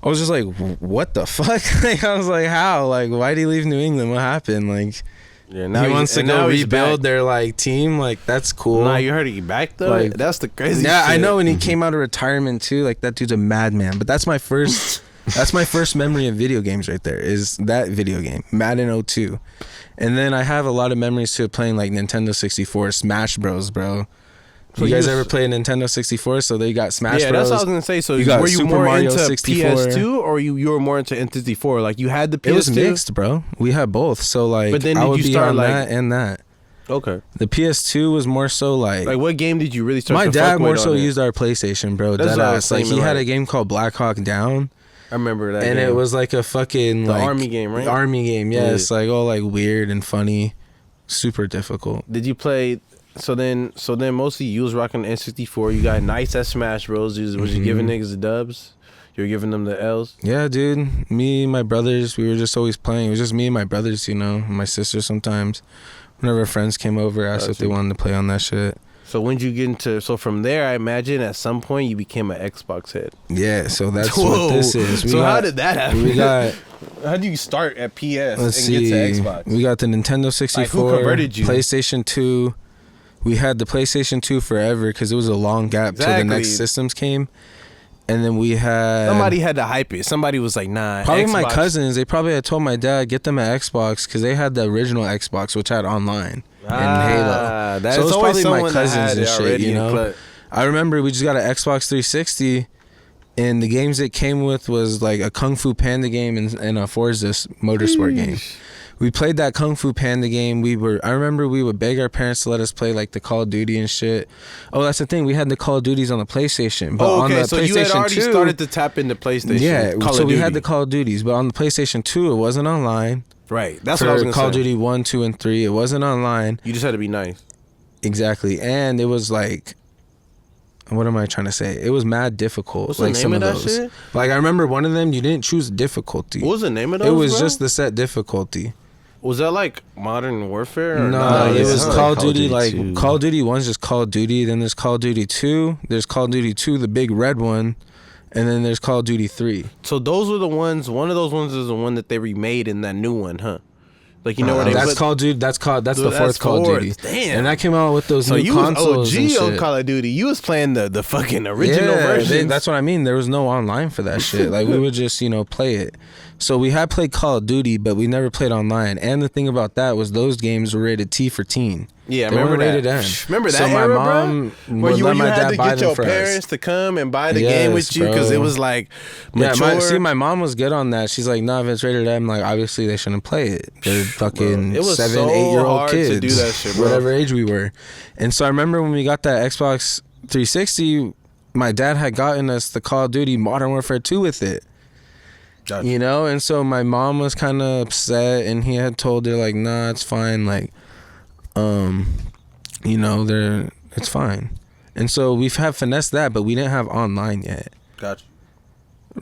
I was just like, what the fuck? Like, I was like, how? Like, why did he leave New England? What happened? Like... Yeah, now he wants to go rebuild their like team. Like that's cool. Nah, you heard he back though. Like, that's the crazy. Yeah, shit. I know. And he came out of retirement too. Like that dude's a madman. But that's my first. That's my first memory of video games right there. Is that video game Madden 02, and then I have a lot of memories too of playing like Nintendo 64, Smash Bros, bro. You guys ever play Nintendo 64? So they got Smash Bros. Yeah, that's what I was gonna say. So were you Super more Mario into 64. PS2 or you were more into N64? Like you had the PS2. It was mixed, bro. We had both. So like, but then I did would you be start on like that and that. Okay. The PS2 was more so like what game did you really start? My to dad fuck more with so on it? used our PlayStation, bro. That's what I was Deadass. Like he saying, had like- a game called Black Hawk Down. I remember that. And game. it was like a fucking the like army game, right? Army game, Yeah. yes. Like all like weird and funny, super difficult. Did you play? So then mostly you was rocking the N64. You got nice at Smash Bros. Was you giving niggas the dubs? You were giving them the L's? Yeah, dude. Me, my brothers, we were just always playing. It was just me and my brothers, you know, and my sister sometimes. Whenever friends came over, asked if they wanted to play on that shit. So when did you get into? So from there, I imagine at some point you became an Xbox head. Yeah, so that's what this is. How did that happen? We got. How do you start at PS Let's and see. get to Xbox? We got the Nintendo 64. Like, who converted you? PlayStation 2. We had the PlayStation 2 forever because it was a long gap till the next systems came. And then we had... Somebody had to hype it. Somebody was like, nah, probably Xbox. my cousins. They probably had told my dad, get them an Xbox because they had the original Xbox, which had online and Halo. That's so it was always probably my someone that cousins had and it shit, already you in know? club. I remember we just got an Xbox 360 and the games it came with was like a Kung Fu Panda game and a Forza motorsport game. We played that Kung Fu Panda game. I remember we would beg our parents to let us play like the Call of Duty and shit. Oh, that's the thing. We had the Call of Duties on the PlayStation. But on the so PlayStation you had already 2, started to tap into PlayStation. yeah, Call so of we Duty. had the Call of Duties, but on the PlayStation 2, it wasn't online. Right. That's For what I was going to say. Call of Duty 1, 2, and 3, it wasn't online. You just had to be nice. Exactly. And it was like, what am I trying to say? It was mad difficult. What's like the name some of that those. shit? Like I remember one of them, you didn't choose difficulty. What was the name of those, It was bro? just the set difficulty. Was that like Modern Warfare? Or No, it was like Call of Call of Duty. Duty Like 2. Call of Duty 1's just Call of Duty. Then there's Call of Duty 2. There's Call of Duty 2, the big red one, and then there's Call of Duty 3. So those were the ones. One of those ones is the one that they remade in that new one, huh? Like you know where they That's put, Call of Duty. That's the Dude, fourth that's Call of Duty. Damn. And that came out with those So new you was consoles and OG on shit. Call of Duty. You was playing the fucking original version. That's what I mean. There was no online for that shit. Like we would just, play it. So we had played Call of Duty, but we never played online. And the thing about that was those games were rated T for teen. Yeah, They remember weren't rated that. N. Remember that So my era, mom bro? Where would you let my had dad to buy get them your for us. parents to come and buy the game with you because bro. it was like mature. Yeah, my mom was good on that. She's like, nah, if it's rated M, like obviously they shouldn't play it. They're fucking It was 7, so 8-year-old hard to kids, do that shit, bro. whatever age we were. And so I remember when we got that Xbox 360, my dad had gotten us the Call of Duty Modern Warfare 2 with it. Gotcha. And so my mom was kind of upset, and he had told her like, nah, it's fine, like, it's fine. And so we've had finessed that, but we didn't have online yet. Gotcha.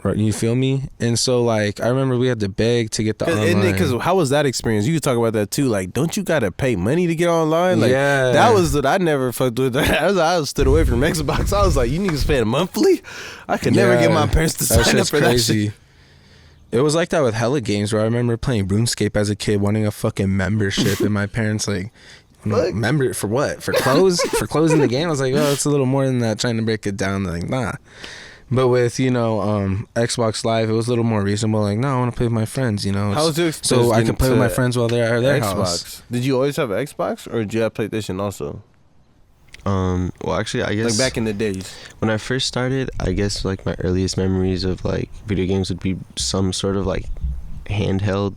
Right, you feel me? And so like I remember we had to beg to get the online. Because how was that experience? You could talk about that too. Like, don't you gotta pay money to get online? Like, Yeah. that was that I never fucked with. I stood away from Xbox. I was like, you niggas paying monthly? I could never get my parents to sign up shit's for that shit. It was like that with hella games where I remember playing RuneScape as a kid, wanting a fucking membership, and my parents like, member for what? For clothes? For clothes in the game? I was like, oh, it's a little more than that. Trying to break it down, they're like, nah. But with Xbox Live, it was a little more reasonable. Like, no, I want to play with my friends. How was your so I can play with my friends while they're at their Xbox? house. Did you always have an Xbox, or did you have PlayStation also? Well, actually, I guess Like back in the days. when I first started, I guess like my earliest memories of like video games would be some sort of like handheld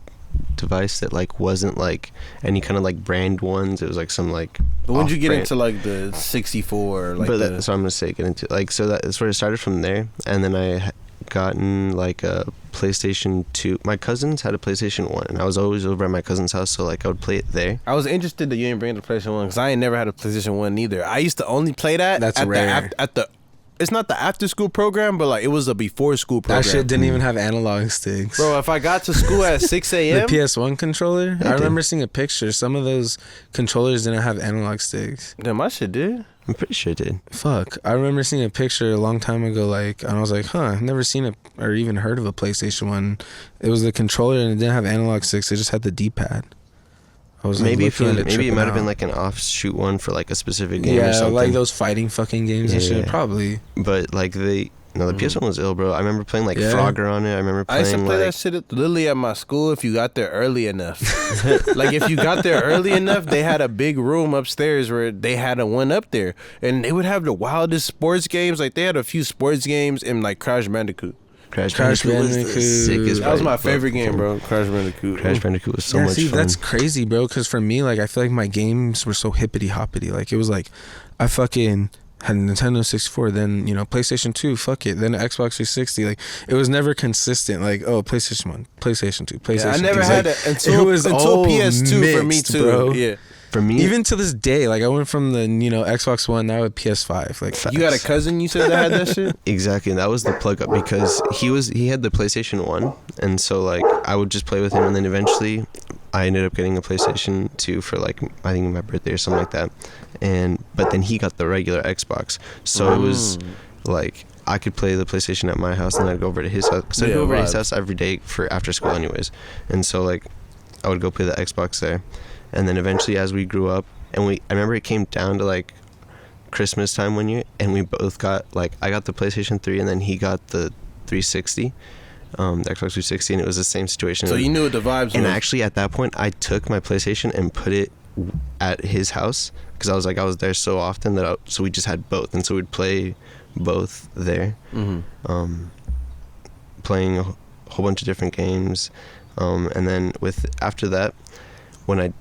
device that like wasn't like any kind of like brand ones. It was like some like. But when did you get off-brand- into like the 64? Like so I'm gonna say get into like so that's where it started from there, and then I gotten like a PlayStation 2. My cousins had a PlayStation 1, and I was always over at my cousin's house, so like I would play it there. I was interested that you didn't bring the PlayStation 1 because I ain't never had a PlayStation 1 either. I used to only play that. That's at rare. It's not the after school program, but like it was a before school program. That shit didn't even have analog sticks. Bro, if I got to school at 6 The a.m. PS1 controller, I remember seeing a picture. Some of those controllers didn't have analog sticks. Damn, my shit did. I'm pretty sure it did. Fuck. I remember seeing a picture a long time ago, like, and I was like, huh, I've never seen it or even heard of a PlayStation 1. It was the controller and it didn't have analog sticks. It just had the D-pad. I was Maybe like, maybe it might have been like an offshoot one for like a specific game or yeah, something. like those fighting fucking games and Yeah. shit. Probably. But like No, the PS1 was ill, bro. I remember playing like Yeah. Frogger on it. I remember I used playing to play like that shit literally at my school if you got there early enough. Like if you got there early enough, they had a big room upstairs where they had a one up there, and they would have the wildest sports games. Like they had a few sports games and like Crash Bandicoot. Crash Bandicoot. was the sickest. That was my bro. favorite game, bro. Crash Bandicoot. Crash Bandicoot was so much fun. That's crazy, bro. Because for me, like, I feel like my games were so hippity hoppity. Like, it was like, I fucking had a Nintendo 64, then, you know, PlayStation 2, fuck it, then Xbox 360. Like, it was never consistent. Like, oh, PlayStation 1, PlayStation 2, PlayStation 2. I never It's had like, it until PS2 for me mixed, too. bro. Yeah. For me, Even to this day, like, I went from the, you know, Xbox One, now at PS5. Like, You got a cousin you said that had that shit? exactly, and that was the plug up because he had the PlayStation 1, and so like I would just play with him, and then eventually I ended up getting a PlayStation 2 for like I think my birthday or something like that, but then he got the regular Xbox, so it was like I could play the PlayStation at my house, and I'd go over to his house because I'd Yeah, go over to right. his house every day for after school anyways, and so like I would go play the Xbox there, and then eventually as we grew up, and I remember it came down to like Christmas time one year, and we both got like I got the PlayStation 3 and then he got the 360, the Xbox 360, and it was the same situation. So you knew what the vibes And were. actually at that point I took my PlayStation and put it at his house because I was there so often that so we just had both, and so we'd play both there, playing a whole bunch of different games, and then after that when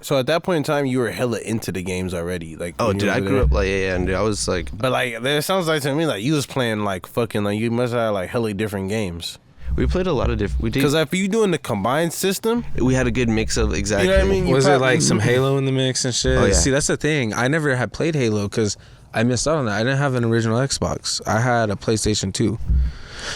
So at that point in time, you were hella into the games already. Like, oh when you dude, were I grew there. up like and dude, I was like But like, it sounds like to me like you was playing like fucking like you must have like hella different games. we played a lot of different. We did Because if you doing the combined system, we had a good mix of exactly. you know what I mean? You was it probably- like some Halo in the mix and shit? Oh, yeah. See, that's the thing. I never had played Halo because I missed out on that. I didn't have an original Xbox. I had a PlayStation 2.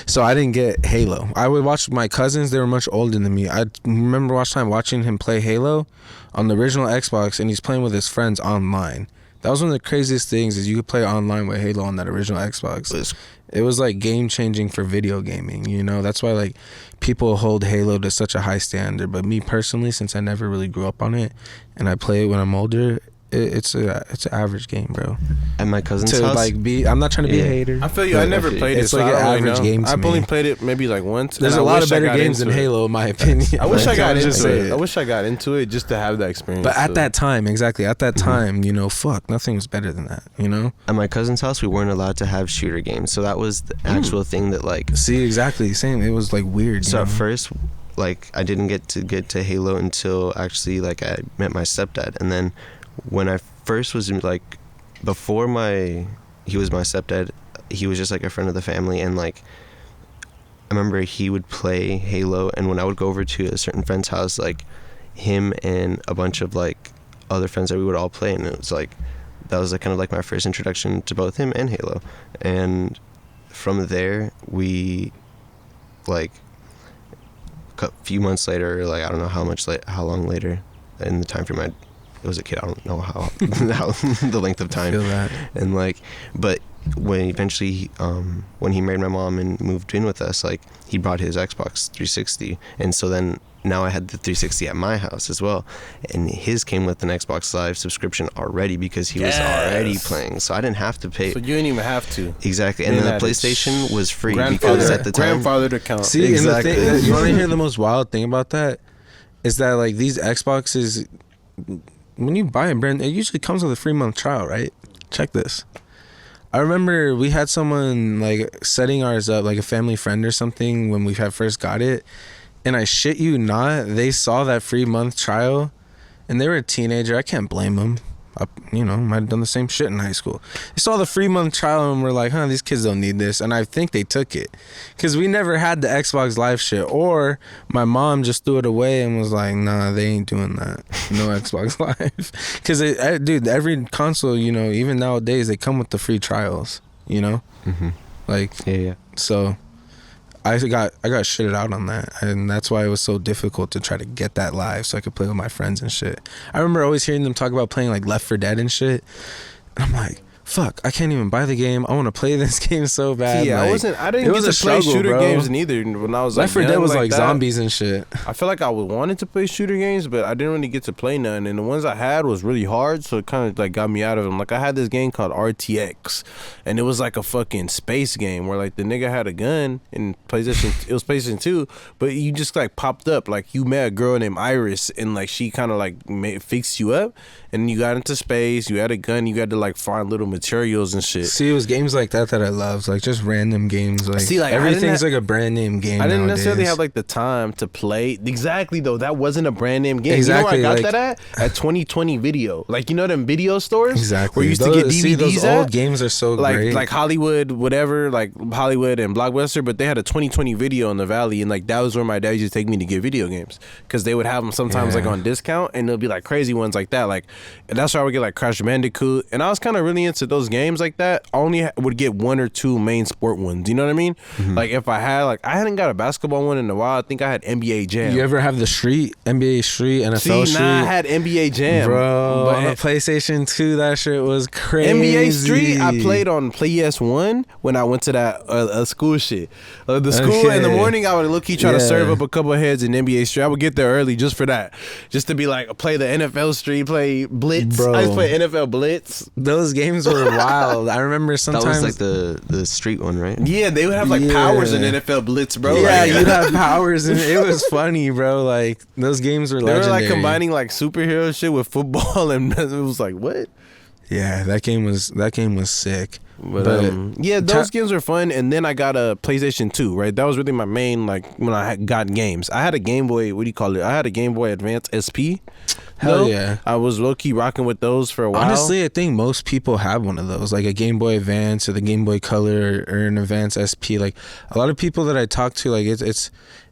So I didn't get Halo. I would watch my cousins. They were much older than me. I remember watching him play Halo on the original Xbox, and he's playing with his friends online. That was one of the craziest things is you could play online with Halo on that original Xbox. It was like game changing for video gaming, you know. That's why like people hold Halo to such a high standard. But me personally, since I never really grew up on it, and I play it when I'm older, it's an average game, bro. At my cousin's To house, like I'm not trying to be a Yeah. hater. I feel you. I never played it. It's so like I an don't really average know. game to I've me. only played it maybe like once. There's and a I lot wish of I better got games than into it. Halo, in my opinion. I wish I Like, got I'm just into it. saying. I wish I got into it just to have that experience. But at so. that time, exactly at that time, you know, fuck, nothing was better than that, you know. at my cousin's house, we weren't allowed to have shooter games, so that was the actual thing that like. See, exactly, same. It was like weird. So you at know? first, like I didn't get to Halo until actually like I met my stepdad, and then when I first was like before he was my stepdad, he was just like a friend of the family, and like I remember he would play Halo, and when I would go over to a certain friend's house, like him and a bunch of like other friends that we would all play, and it was like that was like kind of like my first introduction to both him and Halo, and from there we like a few months later, like I don't know how long later in the time frame I was a kid, I don't know how the length of time, Feel that. and like but when eventually when he married my mom and moved in with us, like he brought his Xbox 360, and so then now I had the 360 at my house as well, and his came with an Xbox Live subscription already because he was already playing, so I didn't have to pay. So you didn't even have to. Exactly, and Then then the that PlayStation was free Grandfather, because at the time grandfather account. See, Exactly. and the thing, you want to hear the most wild thing about that is that like these Xboxes, when you buy a brand, it usually comes with a 3-month trial, right? Check this. I remember we had someone like setting ours up, like a family friend or something, when we had first got it, and I shit you not, they saw that 3-month trial, and they were a teenager. I can't blame them. You know, might have done the same shit in high school. They saw the 3-month trial and were like, these kids don't need this. And I think they took it because we never had the Xbox Live shit, or my mom just threw it away and was like, nah, they ain't doing that. No Xbox Live. Because, dude, every console, you know, even nowadays, they come with the free trials, you know? Mhm. Like, yeah. so I got shitted out on that, and that's why it was so difficult to try to get that live so I could play with my friends and shit. I remember always hearing them talk about playing like Left 4 Dead and shit, and I'm like, fuck, I can't even buy the game. I want to play this game so bad. See, yeah, like, I didn't get to play shooter games neither when I was like Left 4 young Dead was like that. zombies and shit. I feel like I wanted to play shooter games, but I didn't really get to play none. And the ones I had was really hard, so it kind of like got me out of them. Like I had this game called RTX, and it was like a fucking space game where like the nigga had a gun in PlayStation. It was PlayStation 2, but you just like popped up like you met a girl named Iris, and like she kind of like fixed you up, and you got into space. You had a gun. You had to like find little materials and shit. See, it was games like that I loved, like just random games. Like, see, like everything's like a brand name game. I didn't nowadays. necessarily have like the time to play. Exactly though, that wasn't a brand name game. Exactly, you know where I got like, that at 2020 Video. Like you know them video stores. Exactly. Where you used to get DVDs. See, those at? old games are so great. Like Hollywood, whatever, like Hollywood and Blockbuster. But they had a 2020 Video in the Valley, and like that was where my dad used to take me to get video games because they would have them sometimes like on discount, and they'll be like crazy ones like that. Like and that's where I would get like Crash Bandicoot, and I was kind of really into those games like that. I only would get 1 or 2 main sport ones. You know what I mean? Mm-hmm. Like if I had like I hadn't got a basketball one in a while. I think I had NBA Jam. You ever have the Street, NBA Street, NFL Street? I had NBA Jam, bro. But on a PlayStation 2, that shit was crazy. NBA Street, I played on PS1 when I went to that school shit. The school in the morning, I would low key try to serve up a couple of heads in NBA Street. I would get there early just for that, just to be like play the NFL Street, play Blitz. Bro. I used to play NFL Blitz. Those games were wild. I remember sometimes that was like the street one, right? Yeah, they would have like powers in NFL Blitz, bro. Yeah, like, you'd have powers, and it was funny, bro. Like those games were legendary. They were like combining like superhero shit with football, and it was like what? Yeah, that game was sick. But yeah, those games were fun. And then I got a PlayStation 2, right? That was really my main, like, when I got games. I had a Game Boy, what do you call it? I had a Game Boy Advance SP. Hell yeah. I was low-key rocking with those for a while. Honestly, I think most people have one of those, like a Game Boy Advance or the Game Boy Color or an Advance SP. Like, a lot of people that I talk to, like,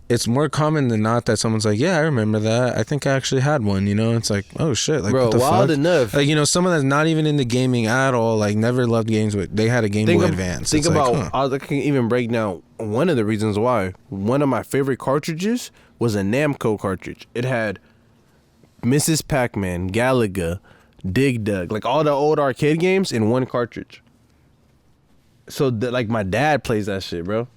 it's more common than not that someone's like, yeah, I remember that. I think I actually had one, you know? It's like, oh, shit. Like, bro, what the wild fuck? Enough. Like, you know, someone that's not even into gaming at all, like, never loved games, but they had a Game Boy Advance. Think about, I can even break down one of the reasons why. One of my favorite cartridges was a Namco cartridge. It had Mrs. Pac-Man, Galaga, Dig Dug, like all the old arcade games in one cartridge. So, like, my dad plays that shit, bro.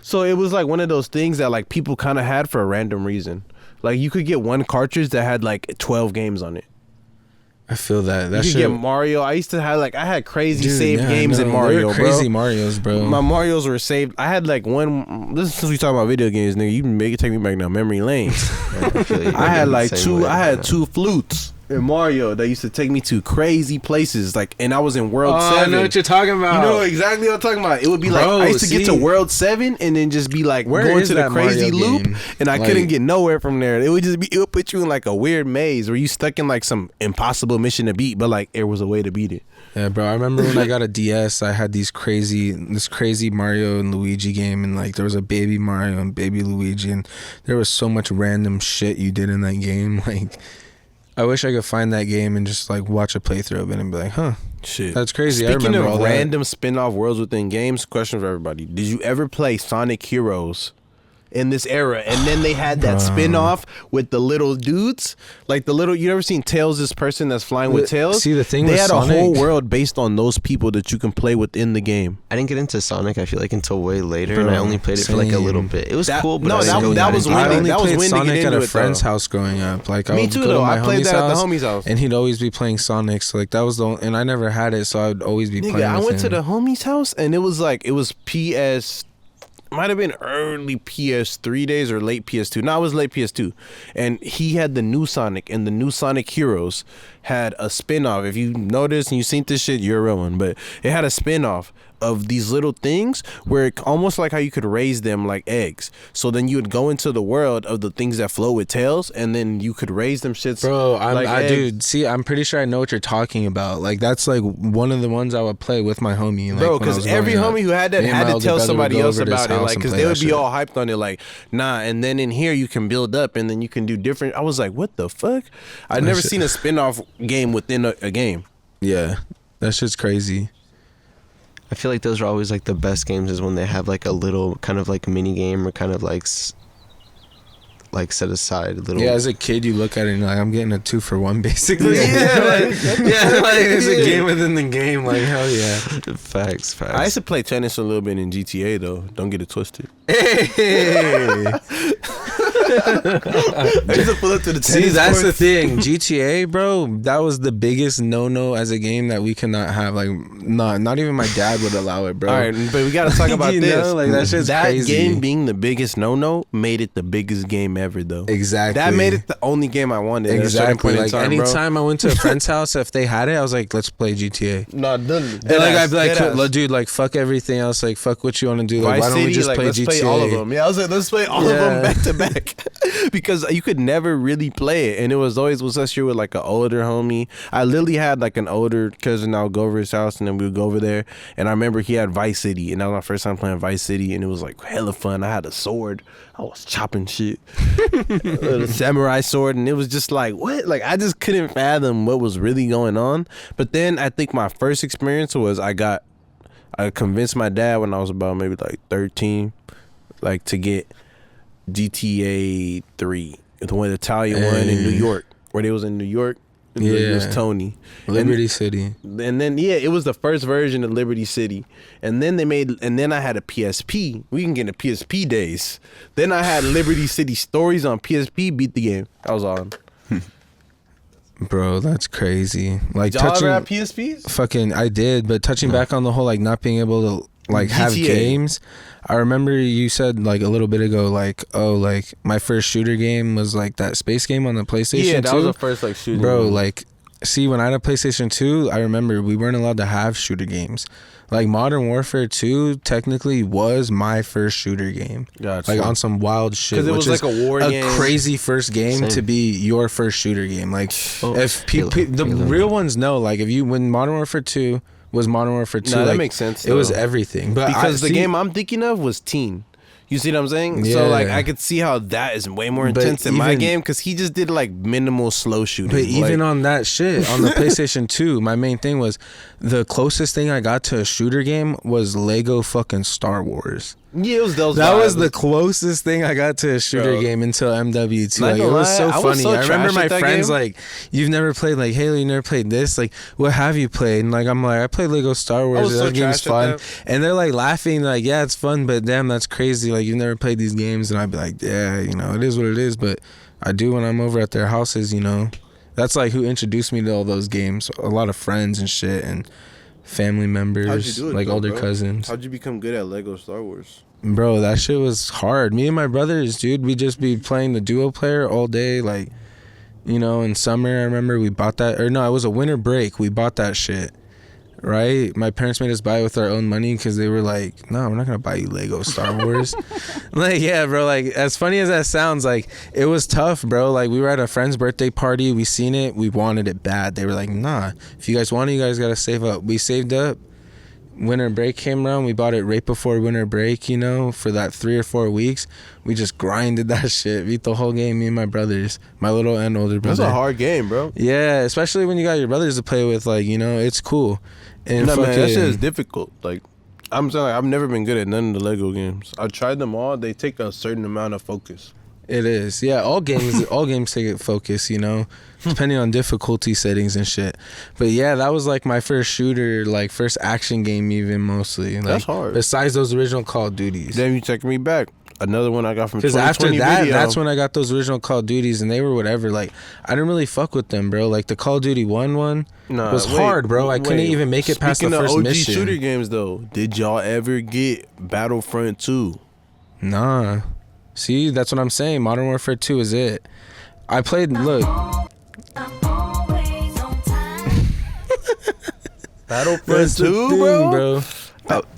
So it was like one of those things that like people kind of had for a random reason. Like you could get one cartridge that had like 12 games on it. I feel that. You could get Mario. I used to have like I had crazy saved games in Mario, crazy Marios, bro. My Marios were saved. I had like one. This is since we talking about video games, nigga. You make it take me back down memory lane. I had like two. I had 2 flutes in Mario that used to take me to crazy places. Like, and I was in World 7. I know what you're talking about. You know exactly what I'm talking about. It would be like I used to get to World 7 and then just be like going to the crazy loop, and I couldn't get nowhere from there. It would just be. It would put you in like a weird maze where you stuck in like some impossible mission to beat, but like there was a way to beat it. Yeah, bro. I remember when I got a DS, I had this crazy Mario and Luigi game, and like there was a baby Mario and baby Luigi, and there was so much random shit you did in that game. Like, I wish I could find that game and just like watch a playthrough of it and be like, huh, shit, that's crazy. Speaking I remember of all random spin-off worlds within games, question for everybody: did you ever play Sonic Heroes in this era? And then they had that spin-off with the little dudes, like the little. You ever seen Tails? This person that's flying with Tails. See, the thing they with had Sonic, a whole world based on those people that you can play within the game. I didn't get into Sonic, I feel like, until way later, and I only played it for like a little bit. It was cool, but that was when I only that was played when Sonic at a friend's house growing up. Like, me too, though. I played that at the homie's house, and he'd always be playing Sonic. So like that was the only, and I never had it, so I'd always be playing. I went to the homie's house, and it was like it was PS. Might have been early PS3 days or late PS2. No, it was late PS2. And he had the new Sonic, and the new Sonic Heroes had a spin-off. If you noticed and you seen this shit, you're a real one. But it had a spin-off of these little things where it, almost like how you could raise them like eggs. So then you would go into the world of the things that flow with tails, and then you could raise them shits. Bro, dude, see, I'm pretty sure I know what you're talking about. Like, that's like one of the ones I would play with my homie. Like, bro, because every homie who had that had to tell somebody else about it. Like, because they would be all hyped on it. Like, nah, and then in here you can build up, and then you can do different. I was like, what the fuck? I've never seen a spin-off game within a game. Yeah, that shit's crazy. I feel like those are always like the best games, is when they have like a little kind of like mini game or kind of like like set aside a little. Yeah, as a kid, you look at it and you're like, I'm getting a 2-for-1 basically. Like it's a game within the game. Like hell yeah. Facts. I used to play tennis a little bit in GTA though. Don't get it twisted. Hey. I used to pull up to the tennis See, that's court. the thing. GTA, bro, that was the biggest no as a game that we cannot have. Like, not even my dad would allow it, bro. All right, but we gotta talk about You this. know, like, that shit's crazy. Game being the biggest no made it the biggest game ever, though. Exactly. That made it the only game I wanted. Exactly. Like time, anytime I went to a friend's house, if they had it, I was like, let's play GTA. No, And like I'd be like, dude, like fuck everything else. Like fuck what you want to do. Like, why don't we just play let's GTA? play all of them. Yeah, I was like, let's play all of them back to back. Because you could never really play it, and it was always unless you were like an older homie. I literally had like an older cousin. I would go over his house, and then we would go over there. And I remember he had Vice City, and that was my first time playing Vice City, and it was like hella fun. I had a sword. I was chopping shit, a samurai sword, and it was just like what? Like I just couldn't fathom what was really going on. But then I think my first experience was I convinced my dad when I was about maybe like 13, like to get GTA 3, the one Italian one in New York, where they was in New York. It was Tony. Liberty City. And then it was the first version of Liberty City. And then I had a PSP. We can get into PSP days. Then I had Liberty City Stories on PSP, beat the game. That was all. Bro, that's crazy. Like Did y'all touching ever have PSPs? Fucking I did, but touching back on the whole like not being able to like have GTA. games. I remember you said like a little bit ago like, oh, like my first shooter game was like that space game on the PlayStation 2. Yeah, that was the first like shooter Bro, game. like see, when I had a PlayStation 2, I remember we weren't allowed to have shooter games. Like Modern Warfare 2 technically was my first shooter game. Gotcha. Like on some wild shit. Because it was which like is a war game. crazy first game Same. to be your first shooter game. Like if Halo. the Halo. real ones know, like when Modern Warfare 2 was Modern Warfare 2, Nah, that like, makes sense, It was though. everything. But Because the game I'm thinking of was Teen. You see what I'm saying? So like Yeah. I could see how that is way more But intense than my even- game because he just did like minimal slow shooting. But even like, on that shit, on the PlayStation 2, my main thing was the closest thing I got to a shooter game was Lego fucking Star Wars. yeah, it was those That was vibes. the closest thing I got to a shooter Bro. game until MW2. Not Like, it gonna was lie, so I was funny. so I remember trash my at that friends game. like, you've never played like Halo, you never played this. Like, what have you played? And like, I'm like, I played Lego Star Wars. was so That game's trash at fun. that. And they're like laughing, like, yeah, it's fun, but damn, that's crazy. Like, you've never played these games. And I'd be like, yeah, you know, it is what it is. But I do when I'm over at their houses, you know. That's like who introduced me to all those games. A lot of friends and shit and family members, How'd you do it, like though, older bro? cousins. How'd you become good at Lego Star Wars? Bro, that shit was hard. Me and my brothers, dude, we just be playing the duo player all day. Like, you know, in summer, I remember we bought that. Or no, it was a winter break. We bought that shit, right? My parents made us buy it with our own money because they were like, no, we're not going to buy you Lego Star Wars. Like, yeah, bro, like, as funny as that sounds, like, it was tough, bro. Like, we were at a friend's birthday party. We seen it. We wanted it bad. They were like, nah, if you guys want it, you guys got to save up. We saved up. Winter break came around, we bought it right before winter break, you know, for that 3 or 4 weeks. We just grinded that shit, beat the whole game, me and my brothers, my little and older brother. That's a hard game, bro. Yeah, especially when you got your brothers to play with, like, you know, it's cool. And No, man, fucking, that shit is difficult. Like, I'm saying, like, I've never been good at none of the Lego games. I tried them all. They take a certain amount of focus. it is. Yeah, all games take focus, you know, depending on difficulty settings and shit. But yeah, that was like my first shooter, like first action game even mostly. Like, That's hard. Besides those original Call of Duties. Then you taking me back. Another one I got from Because 2020 after that, video. that's when I got those original Call of Duties, and they were whatever. Like, I didn't really fuck with them, bro. Like, the Call of Duty 1 was wait, hard, bro. I couldn't wait. even make it past the Speaking first of OG mission. shooter games, though, did y'all ever get Battlefront 2? Nah. See, that's what I'm saying. Modern Warfare 2 is it. I played, look. Battlefront That's the 2, thing, bro?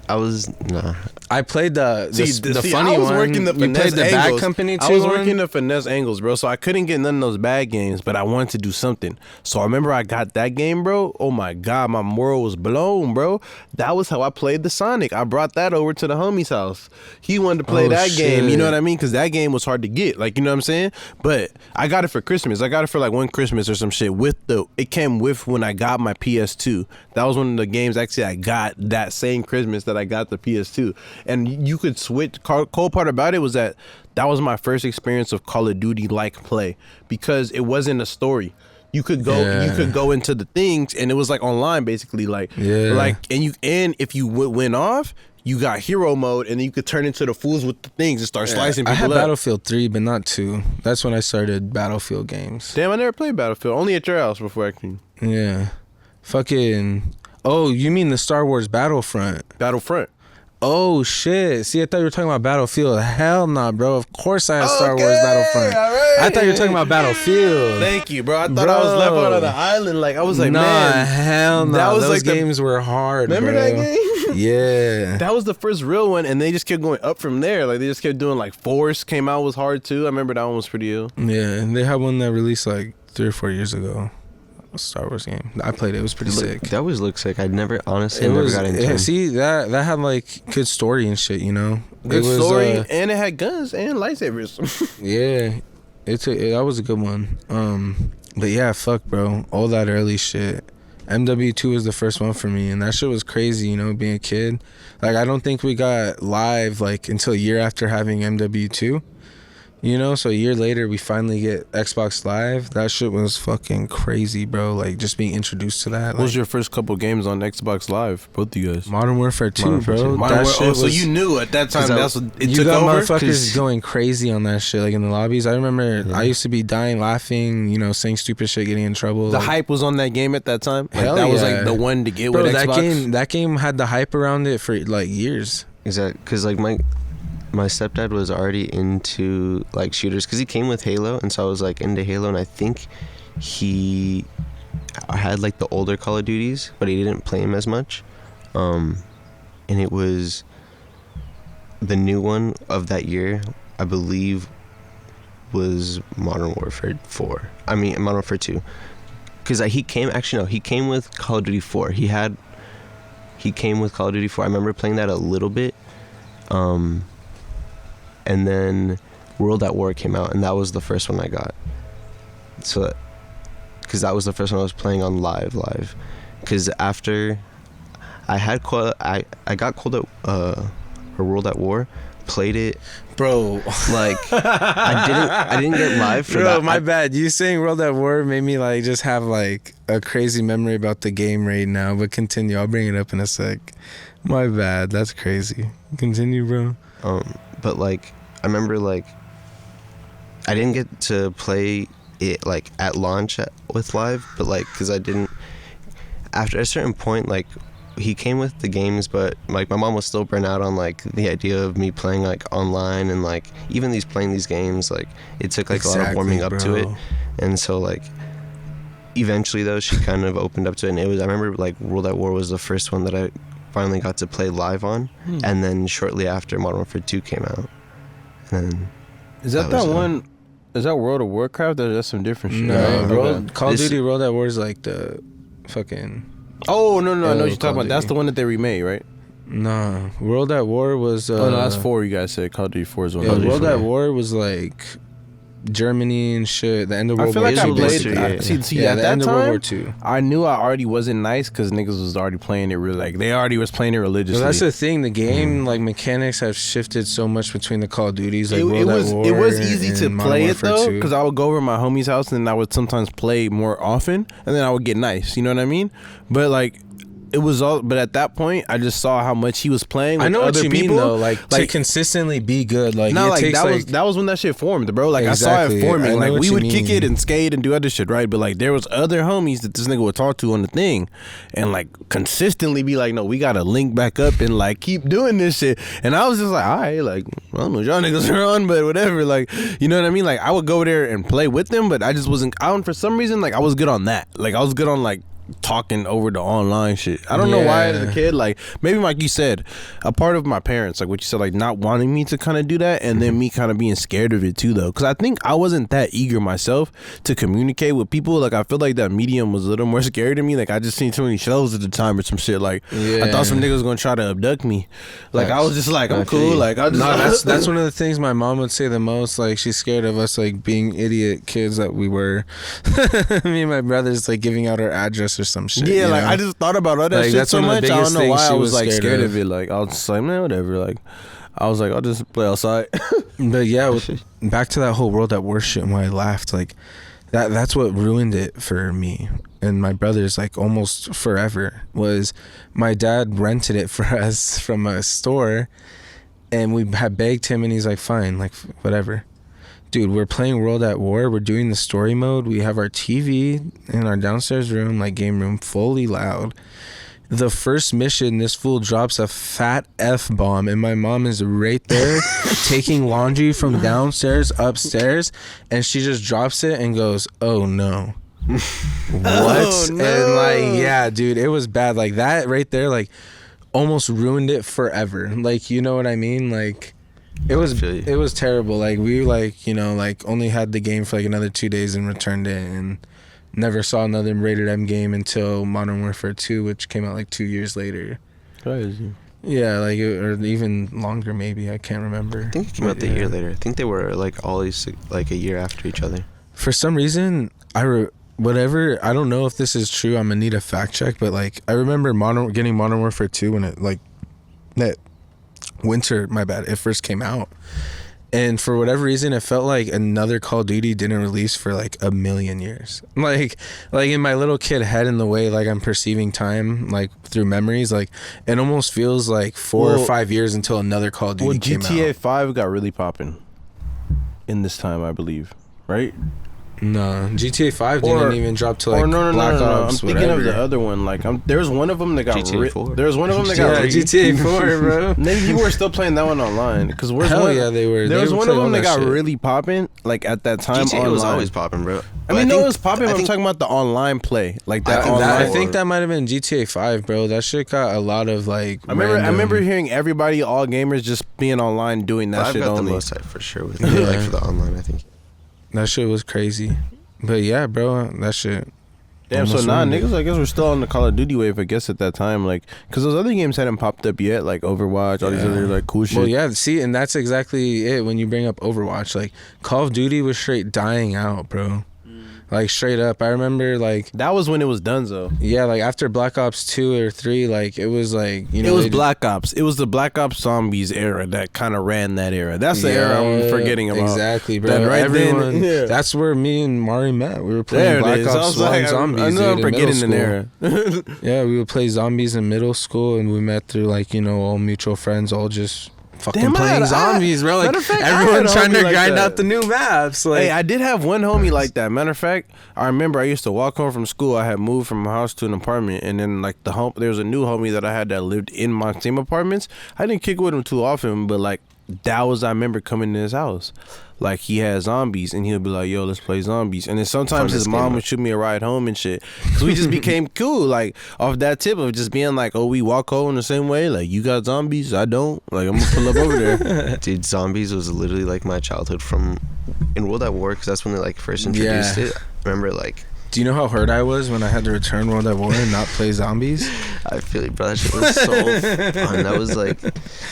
I was nah. I played the See, funny I was one. working the You played finesse the Bad angles. Company 2 I was one? working the finesse angles, bro. So I couldn't get none of those bad games, but I wanted to do something. So I remember I got that game, bro. Oh my god, my world was blown, bro. That was how I played the Sonic. I brought that over to the homie's house. He wanted to play Oh, that game. You shit. know what I mean? Because that game was hard to get. Like, you know what I'm saying? But I got it for Christmas. I got it for like one Christmas or some shit. It came with when I got my PS2. That was one of the games actually I got that same Christmas that that I got the PS2, and you could switch. Cool part about it was that was my first experience of Call of Duty like play, because it wasn't a story. You could go into the things, and it was like online basically, and if you went off, you got hero mode, and then you could turn into the fools with the things and start slicing people I had up. Battlefield 3, but not 2. That's when I started Battlefield games. Damn, I never played Battlefield. Only at your house before I came. Yeah. Fucking... Oh, you mean the Star Wars Battlefront? Battlefront. Oh, shit. See, I thought you were talking about Battlefield. Hell nah, bro. Of course I had Star Wars Battlefront. Right. I thought you were talking about Battlefield. Thank you, bro. I thought I was left out of the island. Like, I was like, man. Hell no. That was Those like games were hard, Remember bro. that game? Yeah. That was the first real one, and they just kept going up from there. Like, they just kept doing, like, Force came out, was hard, too. I remember that one was pretty ill. Yeah, and they had one that released, like, 3 or 4 years ago. A Star Wars game. I played it. It was pretty sick. That always looks sick. I never got into it. See, that had, like, good story and shit, you know? Good story, and it had guns and lightsabers. Yeah. That was a good one. But yeah, fuck, bro. All that early shit. N.W.A was the first one for me, and that shit was crazy, you know, being a kid. Like, I don't think we got live, like, until a year after having N.W.A. You know, so a year later, we finally get Xbox Live. That shit was fucking crazy, bro. Like, just being introduced to that. What was your first couple games on Xbox Live? Both of you guys. Modern Warfare 2, bro. So you knew at that time that's what it you took got over? motherfuckers going crazy on that shit, like in the lobbies. I remember I used to be dying laughing, you know, saying stupid shit, getting in trouble. The hype was on that game at that time? Like, Hell that was yeah. like the one to get bro, with Xbox? That game had the hype around it for like years. Exactly, because like my stepdad was already into like shooters because he came with Halo, and so I was like into Halo, and I think he had like the older Call of Duties, but he didn't play them as much, and it was the new one of that year, I believe, was Modern Warfare 4. I mean Modern Warfare 2, because he came with Call of Duty 4. He came with Call of Duty 4. I remember playing that a little bit. And then World at War came out, and that was the first one I got. So, because that was the first one I was playing on live. Because after I got called up for World at War, played it, bro. Like I didn't get live for bro, that. My bad. You saying World at War made me like just have like a crazy memory about the game right now. But continue. I'll bring it up in a sec. My bad. That's crazy. Continue, bro. But like I remember like I didn't get to play it like at launch with live, but like because I didn't, after a certain point, like he came with the games, but like my mom was still burnt out on like the idea of me playing like online, and like even playing these games, like it took like a lot of warming up to it. And so like eventually though she kind of opened up to it, and I remember like World at War was the first one that I finally got to play live on. And then shortly after Modern Warfare 2 came out. And then is that one? Is that World of Warcraft, or that's some different shit? No, right? Call of Duty World at War is like the fucking... Oh, no, I know what you're talking about. That's the one that they remade, right? Nah, World at War was... oh, no, that's 4 you guys said. Call of Duty 4 is one. Yeah, World at War was like... Germany and shit. The end of World War II. I feel like I played. See, at that end of time, World War II. I knew I already wasn't nice because niggas was already playing it really. Like they already was playing it religiously. Well, that's the thing. The game like mechanics have shifted so much between the Call of Duties. Like World at War. It was easy to play it though, 2. because I would go over to my homie's house and I would sometimes play more often, and then I would get nice. You know what I mean? But like. It was all, but at that point, I just saw how much he was playing. With I know other what you people. mean though. Like to consistently be good. Like no, it like takes that was when that shit formed, bro. Like exactly. I saw it forming. Like we would kick it and skate and do other shit, right? But like there was other homies that this nigga would talk to on the thing, and like consistently be like, no, we gotta link back up and like keep doing this shit. And I was just like, all right, like I don't know what y'all niggas are on, but whatever. Like you know what I mean? Like I would go there and play with them, but I just wasn't. For some reason, like I was good on that. Like I was good on like talking over the online shit. I don't know why as a kid, like maybe like you said, a part of my parents, like what you said, like not wanting me to kind of do that, and then me kind of being scared of it too though, because I think I wasn't that eager myself to communicate with people. Like I feel like that medium was a little more scary to me. Like I just seen too many shows at the time or some shit. Like I thought some niggas was gonna try to abduct me. Like I was just like, I'm cool. Like I just that's one of the things my mom would say the most. Like she's scared of us like being idiot kids that we were. Me and my brothers like giving out our address ass or some shit. Yeah, you like know? I just thought about all that Like, shit that's so one of the much. I biggest don't know things why she I was was like scared scared of. of it. Like I was just like, man, whatever. Like I was like, I'll just play outside. But yeah, back to that whole World at War shit and why I laughed. Like that's what ruined it for me and my brothers, like almost forever, was my dad rented it for us from a store, and we had begged him, and he's like, fine, like whatever. Dude, we're playing World at War. We're doing the story mode. We have our TV in our downstairs room, like game room, fully loud. The first mission, this fool drops a fat F-bomb, and my mom is right there taking laundry from downstairs upstairs, and she just drops it and goes, oh no. What? Oh, no. And like, yeah, dude, it was bad. Like that right there, like almost ruined it forever. Like, you know what I mean? Like it was terrible. Like we like, you know, like only had the game for like another 2 days and returned it, and never saw another rated M game until Modern Warfare 2, which came out like 2 years later. Crazy. Yeah, like or even longer maybe. I can't remember. I think it came out the year later. I think they were like always like a year after each other. For some reason, whatever, I don't know if this is true. I'm gonna need a fact check, but like I remember getting Modern Warfare 2 when it like that winter, my bad, it first came out. And for whatever reason, it felt like another Call of Duty didn't release for like a million years. Like in my little kid head, in the way like I'm perceiving time, like through memories, like it almost feels like 4 or 5 years until another Call of Duty came out. GTA 5 got really popping in this time, I believe, right? No, GTA 5 didn't even drop to like Black Ops. I'm thinking of the other one. Like there was one of them that got GTA 4. There was one of them that got GTA 4, bro. Maybe you were still playing that one online because yeah, they were. There was one of them that got shit. really popping like at that time. GTA online. was always popping, bro. I mean, no, it was popping. But I'm talking about the online play, like that. I think that might have been GTA 5, bro. That shit got a lot of like. I remember hearing everybody, all gamers, just being online doing that shit got only. the most hype for sure with like for the online. I think that shit was crazy. But yeah, bro, that shit. Damn, so niggas, I guess we're still on the Call of Duty wave, I guess, at that time. Like, because those other games hadn't popped up yet, like Overwatch, all these other, like, cool shit. Well, yeah, see, and that's exactly it when you bring up Overwatch. Like, Call of Duty was straight dying out, bro. Like, straight up. I remember, like... That was when it was done, though. Yeah, like, after Black Ops 2 or 3, like, it was, like, you know... It was Black Ops. It was the Black Ops Zombies era that kind of ran that era. That's the era I'm forgetting about. Exactly, bro. That Everyone... That's where me and Mari met. We were playing Black Ops 1 Zombies, I know, dude, I'm forgetting an era. Yeah, we would play zombies in middle school, and we met through, like, you know, all mutual friends, all just... fucking playing zombies, bro. Like everyone trying to grind out the new maps. Like, hey, I did have one homie like that. Matter of fact, I remember I used to walk home from school. I had moved from a house to an apartment, and then like there was a new homie that I had that lived in my same apartments. I didn't kick with him too often, but like that was, I remember coming to his house. Like he had zombies, and he'll be like, "Yo, let's play zombies." And then sometimes his mom would shoot me a ride home and shit. Cause we just became cool, like off that tip of just being like, "Oh, we walk home the same way. Like you got zombies, I don't. Like I'm gonna pull up over there." Dude, zombies was literally like my childhood from in World at War, because that's when they like first introduced it. I remember like. Do you know how hurt I was when I had to return World at War and not play zombies? I feel like, bro, that shit was so fun. That was like,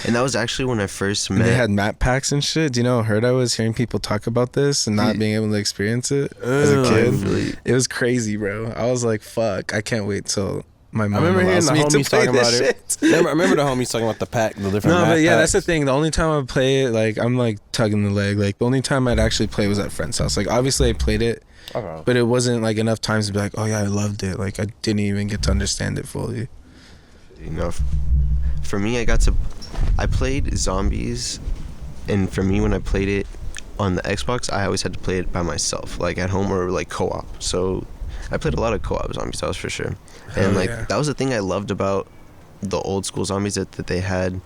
and that was actually when I first met. They had map packs and shit. Do you know how hurt I was hearing people talk about this and not being able to experience it as a kid? It was crazy, bro. I was like, fuck, I can't wait till my mom allows me to play this shit. I remember the homies talking about the pack, the different map but yeah, packs. that's the thing. The only time I would play it, like, I'm like tugging the leg. Like, the only time I'd actually play was at friend's house. Like, obviously I played it. Okay. But it wasn't like enough times to be like, oh yeah, I loved it. Like I didn't even get to understand it fully. You know, for me, I played zombies, and for me, when I played it on the Xbox, I always had to play it by myself, like at home or like co-op. So I played a lot of co-op zombies, that was for sure. And like that was the thing I loved about the old school zombies, that they had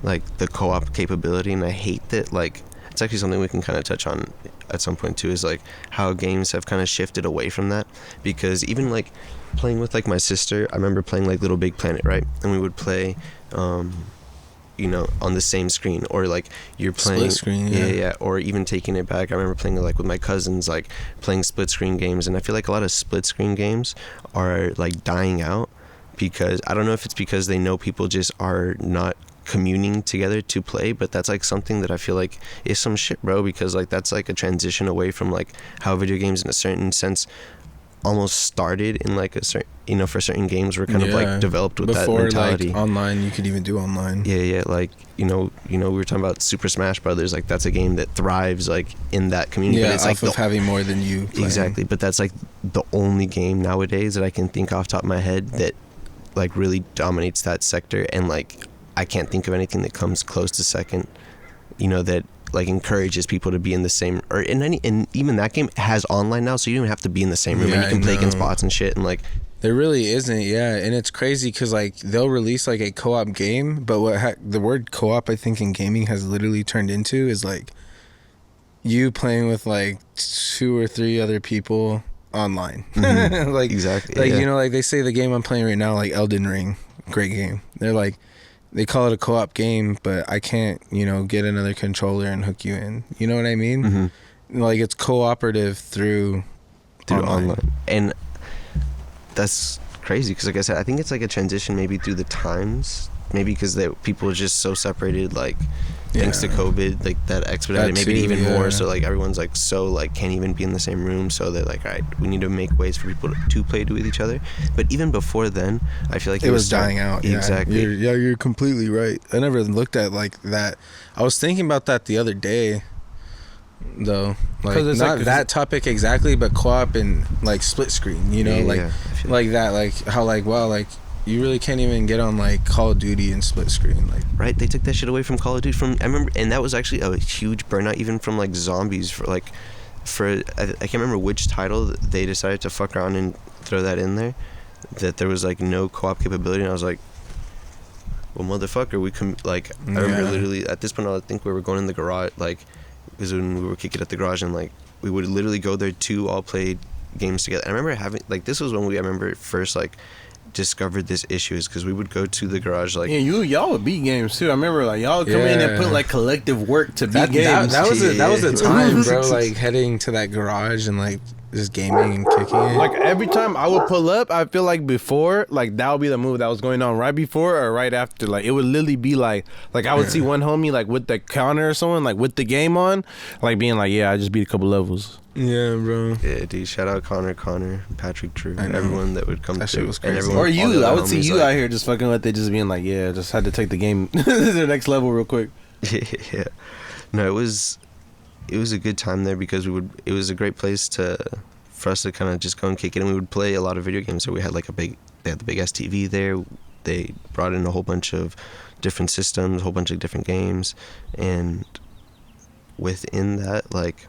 like the co-op capability, and I hate that like. It's actually something we can kind of touch on at some point too, is like how games have kind of shifted away from that, because even like playing with like my sister, I remember playing like Little Big Planet, right? And we would play you know, on the same screen, or like you're playing split screen, yeah, or even taking it back. I remember playing like with my cousins, like playing split screen games, and I feel like a lot of split screen games are like dying out, because I don't know if it's because they know people just are not communing together to play, but that's like something that I feel like is some shit, bro, because like that's like a transition away from like how video games in a certain sense almost started in like a certain, you know, for certain games were kind of like developed with before, that mentality. Like online, you could even do online. Yeah, like you know, we were talking about Super Smash Brothers. Like that's a game that thrives like in that community. Yeah, but it's off like of having more than you playing. Exactly, but that's like the only game nowadays that I can think off the top of my head that like really dominates that sector, and like I can't think of anything that comes close to second. You know, that like encourages people to be in the same, or and even that game has online now, so you don't even have to be in the same room, and you can play against bots and shit, and like there really isn't. Yeah, and it's crazy because like they'll release like a co-op game, but the word co-op I think in gaming has literally turned into is like you playing with like 2 or 3 other people online. Like exactly, like you know, like they say the game I'm playing right now, like Elden Ring, great game. They're like, they call it a co-op game, but I can't, you know, get another controller and hook you in. You know what I mean? Like it's cooperative through online. And that's crazy because, like I said, I think it's like a transition maybe through the times, maybe because people are just so separated, like thanks to COVID, like that expedited that maybe too, even more. So like everyone's like so like can't even be in the same room, so they're like, all right, we need to make ways for people to play with each other. But even before then, I feel like it was dying out. Exactly. You're completely right. I never looked at like that. I was thinking about that the other day, though. Like not like, that topic exactly, but co-op and like split screen. You know, like that. Like how like wow, like you really can't even get on like Call of Duty and split screen. Like right, they took that shit away from Call of Duty. I remember, and that was actually a huge burnout, even from like zombies. I can't remember which title they decided to fuck around and throw that in there, that there was like no co-op capability, and I was like, well, motherfucker, we can like. I remember literally at this point, I think we were going in the garage, like, because when we were kicking at the garage, and like we would literally go there to all play games together. And I remember having like this was when I remember first like discovered this issue, is because we would go to the garage like y'all would beat games too. I remember like y'all come in and put like collective work to beat games. That was a time, bro. Like heading to that garage and like just gaming and kicking it. Like every time I would pull up, I feel like before, like that would be the move that was going on right before or right after. Like it would literally be like I would see one homie like with the counter or someone like with the game on, like being like, yeah, I just beat a couple levels. Yeah, bro. Yeah, dude. Shout out Connor, Patrick, Drew, everyone that would come that through. Shit was crazy. Or you, I would see you out here just fucking with it, just being like, yeah, just had to take the game to the next level real quick. Yeah. No, it was a good time there because it was a great place for us to kind of just go and kick it, and we would play a lot of video games. So we had like they had the big ass TV there. They brought in a whole bunch of different systems, a whole bunch of different games, and within that, like,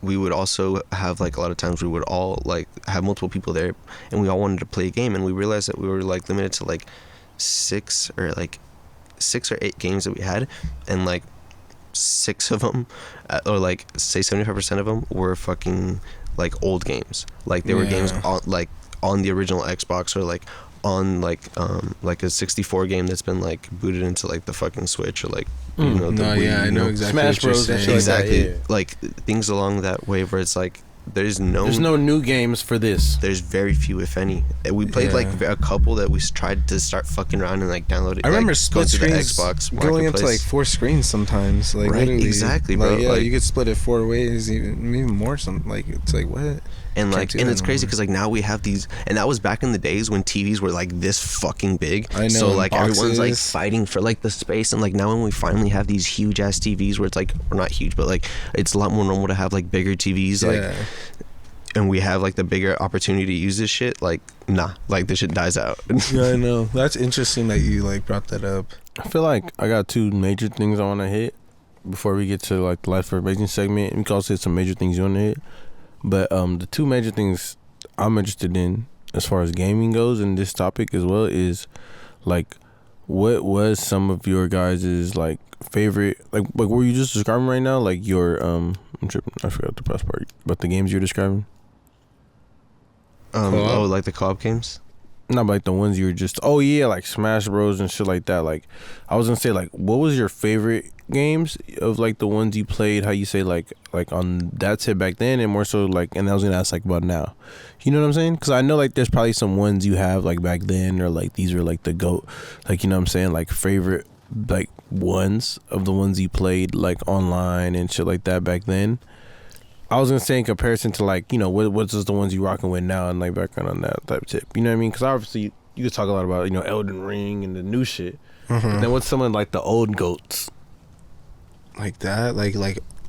we would also have like a lot of times we would all like have multiple people there, and we all wanted to play a game, and we realized that we were like limited to like 6 or 8 games that we had, and like 6 of them, or like say 75% of them were fucking like old games. Like they were games on the original Xbox, or like on like a 64 game that's been like booted into like the fucking Switch, or like you know the Wii, I know exactly Smash Bros. Exactly, like things along that way where it's like there's no new games for this. There's very few, if any. We played like a couple that we tried to start fucking around and like download it. I remember like, split screens Xbox going up to like 4 screens sometimes. Like right, literally, exactly, bro. Like, yeah, like, you could split it 4 ways, even more. Like it's like what? And like, and it's crazy because like now we have these, and that was back in the days when TVs were like this fucking big. I know. So like boxes. everyone's like fighting for like the space, and like now when we finally have these huge ass TVs where it's like, or not huge, but like it's a lot more normal to have like bigger TVs, like, and we have like the bigger opportunity to use this shit. Like like this shit dies out. Yeah, I know. That's interesting that you like brought that up. I feel like I got 2 major things I want to hit before we get to like the Life for Amazing segment. We can also hit some major things you want to hit. But the 2 major things I'm interested in as far as gaming goes in this topic as well is like, what was some of your guys' like favorite, like what were you just describing right now, like your I'm tripping, I forgot the best part, but the games you're describing, like the co-op games. Not like the ones you were just like Smash Bros and shit like that. Like I was gonna say, like, what was your favorite games of like the ones you played, how you say like on that tip back then, and more so like, and I was gonna ask like about now, you know what I'm saying? Because I know like there's probably some ones you have like back then, or like these are like the GOAT, like, you know what I'm saying, like favorite like ones of the ones you played like online and shit like that back then. I was gonna say in comparison to like, you know, what's just the ones you rocking with now and like background on that type of tip. You know what I mean? Because obviously you could talk a lot about, you know, Elden Ring and the new shit. But then what's some of like the old goats? Like that, like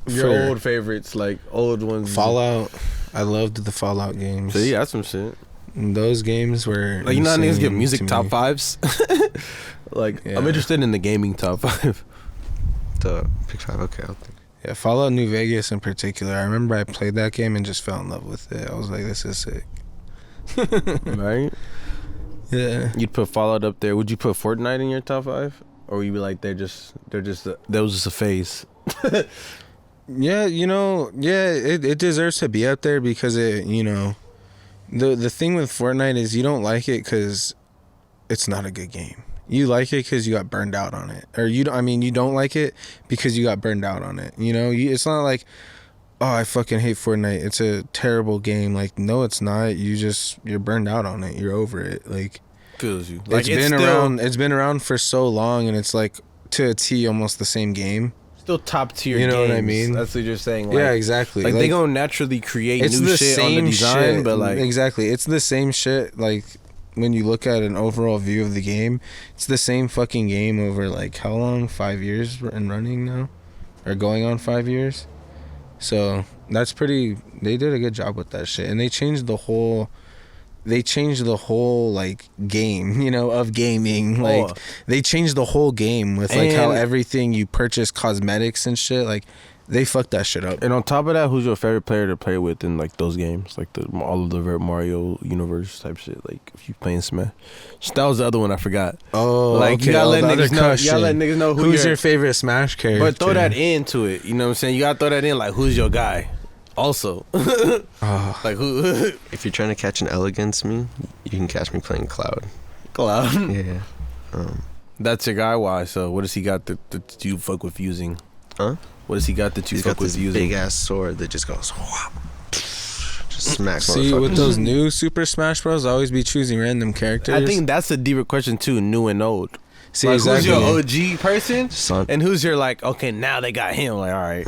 Your old favorites, like old ones. Fallout. I loved the Fallout games. See, that's some shit. And those games were like, you know how niggas get insane music to top me. fives. Like Yeah. I'm interested in the gaming top 5. The pick 5. Okay, I'll think. Yeah, Fallout New Vegas in particular. I remember I played that game and just fell in love with it. I was like, this is sick. Right? Yeah. You'd put Fallout up there. Would you put Fortnite in your top 5, or would you be like that was just a phase? Yeah, you know, it deserves to be up there because it, you know, the thing with Fortnite is you don't like it because it's not a good game. You like it because you got burned out on it, or you don't like it because you got burned out on it. You know, it's not like, oh, I fucking hate Fortnite, it's a terrible game. Like, no, it's not. You're burned out on it. You're over it. Like, Feels you. Like it's been around for so long, and it's like to a T almost the same game. Still top tier. You know games. what I mean? That's what you're saying. Like, Yeah, exactly. Like they gonna naturally create new shit on the design, shit, but like exactly, it's the same shit. Like when you look at an overall view of the game, it's the same fucking game over like how long? 5 years and running now, or going on 5 years. So that's pretty. They did a good job with that shit, and they changed the whole like game, you know, of gaming. Like they changed the whole game with like how everything you purchase cosmetics and shit. Like they fucked that shit up. And on top of that, who's your favorite player to play with in like those games, like all of the Mario universe type shit? Like if you playing Smash, that was the other one I forgot. Oh, like okay. you gotta let the other niggas know. You question. gotta let niggas know who's your favorite Smash character. But throw that into it. You know what I'm saying? You gotta throw that in. Like who's your guy? Also, like who? If you're trying to catch an L against me, you can catch me playing Cloud. Cloud. Yeah. That's your guy. Why? So what does he got that you fuck with using? Huh? What does he got that you He's fuck got with this using? big ass sword that just goes whop, just smacks. See, with motherfuckers. those new Super Smash Bros, I always be choosing random characters. I think that's a deeper question too, new and old. See, like, exactly. who's your OG person? Son. And who's your like, okay, now they got him. Like, all right.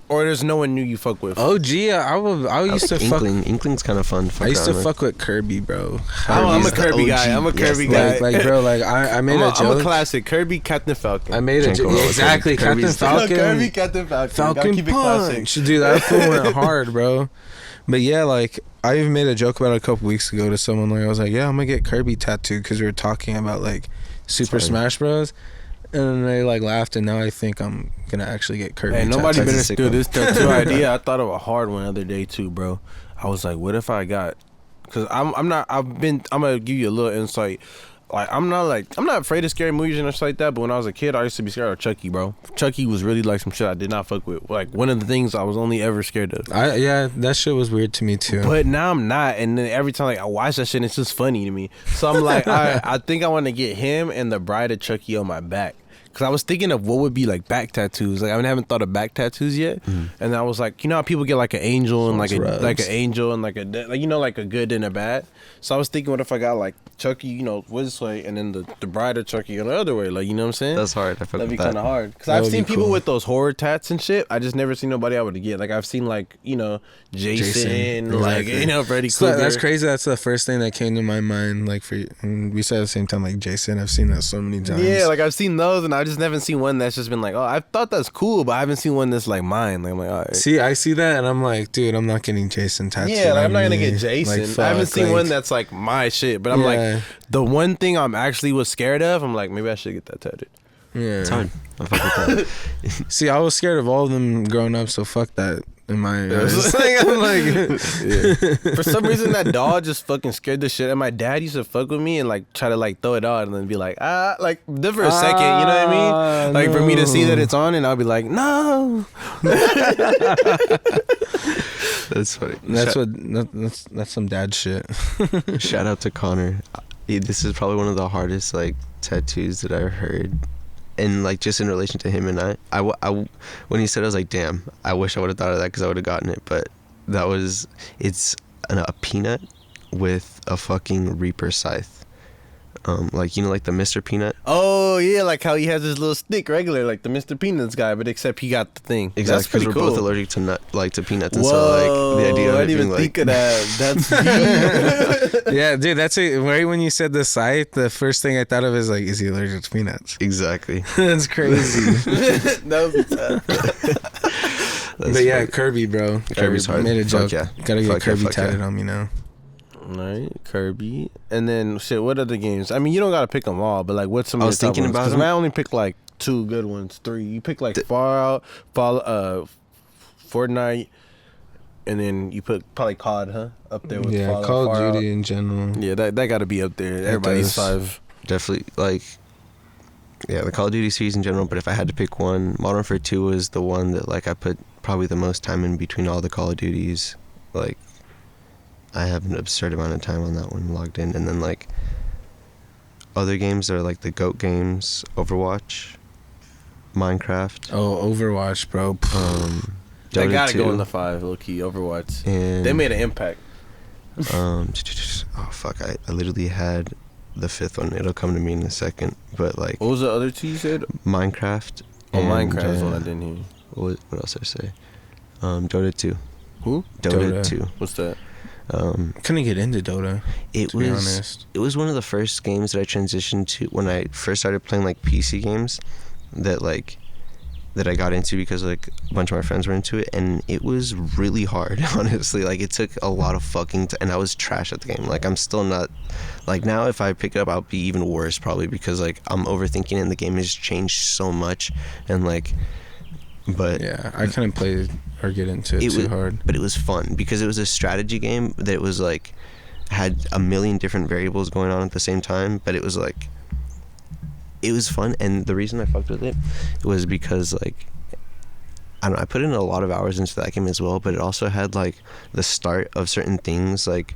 Or there's no one new you fuck with. OG, I used to fuck. Inkling's kind of fun. I used to fuck with Kirby, bro. I'm a the Kirby OG. guy. I'm a Kirby guy. Like, bro, like I made a joke. I'm a classic. Kirby, Captain Falcon. I made a joke. Exactly, Captain Falcon. Kirby, Captain Falcon. Falcon keep it classic. Punch. Dude, that fool went hard, bro. But yeah, like I even made a joke about it a couple weeks ago to someone. Like I was like, yeah, I'm gonna get Kirby tattooed because we were talking about like Super Smash Bros. And then they like laughed, and now I think I'm gonna actually get Kirby. Hey, nobody tattooed. better steal this tattoo idea. I thought of a hard one the other day too, bro. I was like, what if I got? Because I'm gonna give you a little insight. Like I'm not afraid of scary movies and stuff like that. But when I was a kid, I used to be scared of Chucky, bro. Chucky was really like some shit I did not fuck with. Like one of the things I was only ever scared of. Yeah, that shit was weird to me too. But now I'm not, and then every time like I watch that shit, it's just funny to me. So I'm like, I think I want to get him and the Bride of Chucky on my back. Cause I was thinking of what would be like back tattoos. Like I haven't thought of back tattoos yet, and I was like, you know how people get like an angel and like an angel and like a good and a bad. So I was thinking, what if I got like Chucky, you know, this way, and then the Bride of Chucky on the other way, like you know what I'm saying? That's hard. That'd be kind of hard. Cause I've seen people with those horror tats and shit. I just never seen nobody I would get. Like I've seen like Jason. Like Freddy Krueger. That's crazy. That's the first thing that came to my mind. Like for and we said at the same time, like Jason. I've seen that so many times. Yeah, like I've seen those, and I just haven't seen one that's just been like, oh, I thought that's cool, but I haven't seen one that's like mine. Like I'm like, all right. See, I see that, and I'm like, dude, I'm not getting Jason tattooed. Yeah, like, I'm not gonna me. get Jason. Like, fuck, I haven't seen like, one that's like my shit, but I'm like, the one thing I'm actually was scared of, I'm like, maybe I should get that tattooed. Yeah, it's hard. I fuck with that. See, I was scared of all of them growing up, so fuck that. In my eyes. I'm like, For some reason, that doll just fucking scared the shit. And my dad used to fuck with me and like try to like throw it out and then be like, like there for a second, you know what I mean? Like no. for me to see that it's on and I'll be like, no. That's funny. That's some dad shit. Shout out to Connor. This is probably one of the hardest like tattoos that I've heard. And like just in relation to him and I when he said it, I was like, damn, I wish I would have thought of that because I would have gotten it. But it's a peanut with a fucking Reaper scythe Like, you know, like the Mr. Peanut. Oh yeah, like how he has his little stick regular, like the Mr. Peanuts guy, but except he got the thing. Exactly, That's because pretty we're cool. both allergic to peanuts, and Whoa, so like the idea of I it didn't being even think like, of that. That's deep. Yeah, dude, that's it. Right when you said the site, the first thing I thought of is like, is he allergic to peanuts? exactly. That's crazy. That was But yeah, Kirby, bro. Kirby's hard. Made a Fuck joke. yeah. Gotta get Fuck yeah, Kirby fuck tatted yeah. on me now. Right, Kirby, and then shit. What other games? I mean, you don't gotta pick them all, but like, what's some? I of was the top thinking ones? about 'Cause them. I only picked like 2 good ones, 3. You pick like Fortnite, and then you put probably COD, huh? Up there with Yeah, Fallout, Call of Fallout. Duty in general. Yeah, that got to be up there. Everybody's does. 5. Definitely, like, yeah, the Call of Duty series in general. But if I had to pick one, Modern Warfare 2 was the one that like I put probably the most time in between all the Call of Duties. Like, I have an absurd amount of time on that one logged in, and then like other games are like the GOAT games, Overwatch, Minecraft. Oh, Overwatch, bro. They Dota gotta 2, go in the 5, low key. Overwatch. and They made an impact. oh fuck, I literally had the 5th one. It'll come to me in a second. But like What was the other 2 you said? Minecraft. Oh, and, Minecraft is one I didn't hear. what else did I say? Dota 2. Who? Dota Dota. 2. What's that? Couldn't get into Dota. It To be was honest. it was one of the first games that I transitioned to when I first started playing like PC games that I got into because like a bunch of my friends were into it, and it was really hard, honestly. Like, it took a lot of fucking and I was trash at the game. Like, I'm still not, like, now if I pick it up I'll be even worse probably because like I'm overthinking it and the game has changed so much, and like, but Yeah, I couldn't play or get into it, it too was hard. but it was fun because it was a strategy game that was like had a million different variables going on at the same time, but it was like it was fun. And the reason I fucked with it was because like I don't know, I put in a lot of hours into that game as well, but it also had like the start of certain things like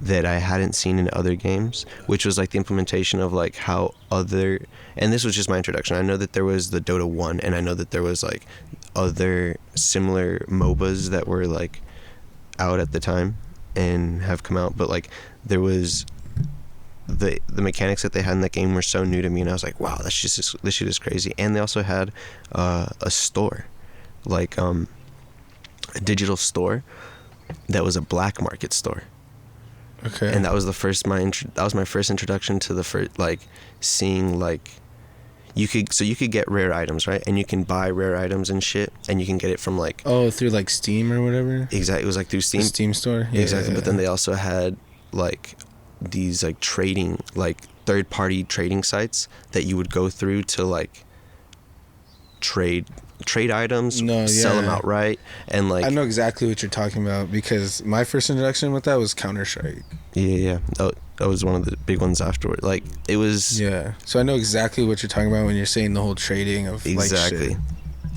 that I hadn't seen in other games, which was like the implementation of like how other, and this was just my introduction. I know that there was the Dota 1, and I know that there was like other similar MOBAs that were like out at the time and have come out, but like there was the mechanics that they had in that game were so new to me, and I was like, wow, this shit is crazy. And they also had a store, like a digital store that was a black market store. Okay. And that was that was my first introduction to the first, like, seeing like you could get rare items, right? And you can buy rare items and shit, and you can get it from like through like Steam or whatever. exactly, it was like through Steam. The Steam store. Yeah, exactly. But then they also had like these like trading, like third party trading sites that you would go through to like trade items, sell them outright, and like I know exactly what you're talking about because my first introduction with that was Counter-Strike. yeah. That was one of the big ones afterward. Like, it was So I know exactly what you're talking about when you're saying the whole trading of exactly. like shit.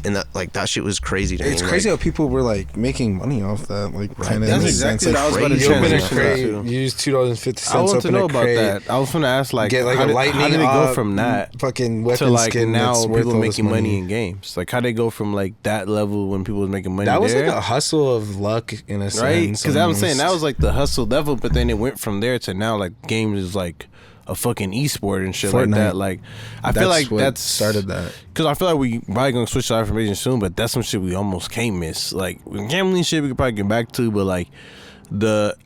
And that shit was crazy to me. It's crazy how people were like making money off that. Like, Right. kind of. That's exactly what I was about to You open a transition crate, to. you use $2.50. I want to open know a about crate, that. I was gonna ask like, get like how a did, lightning. how did it go from that fucking weapon to like skin now that's worth people all this making money in games? Like, how did they go from like that level when people was making money? That was there? like a hustle of luck in a sense, right? Because I'm saying that almost. was like the hustle level, but then it went from there to now like games is like a fucking esport and shit Fortnite. like that. Like, I feel like what that's started that. Because I feel like we probably gonna switch to information soon, but that's some shit we almost can't miss. Like, gambling shit we could probably get back to, but like the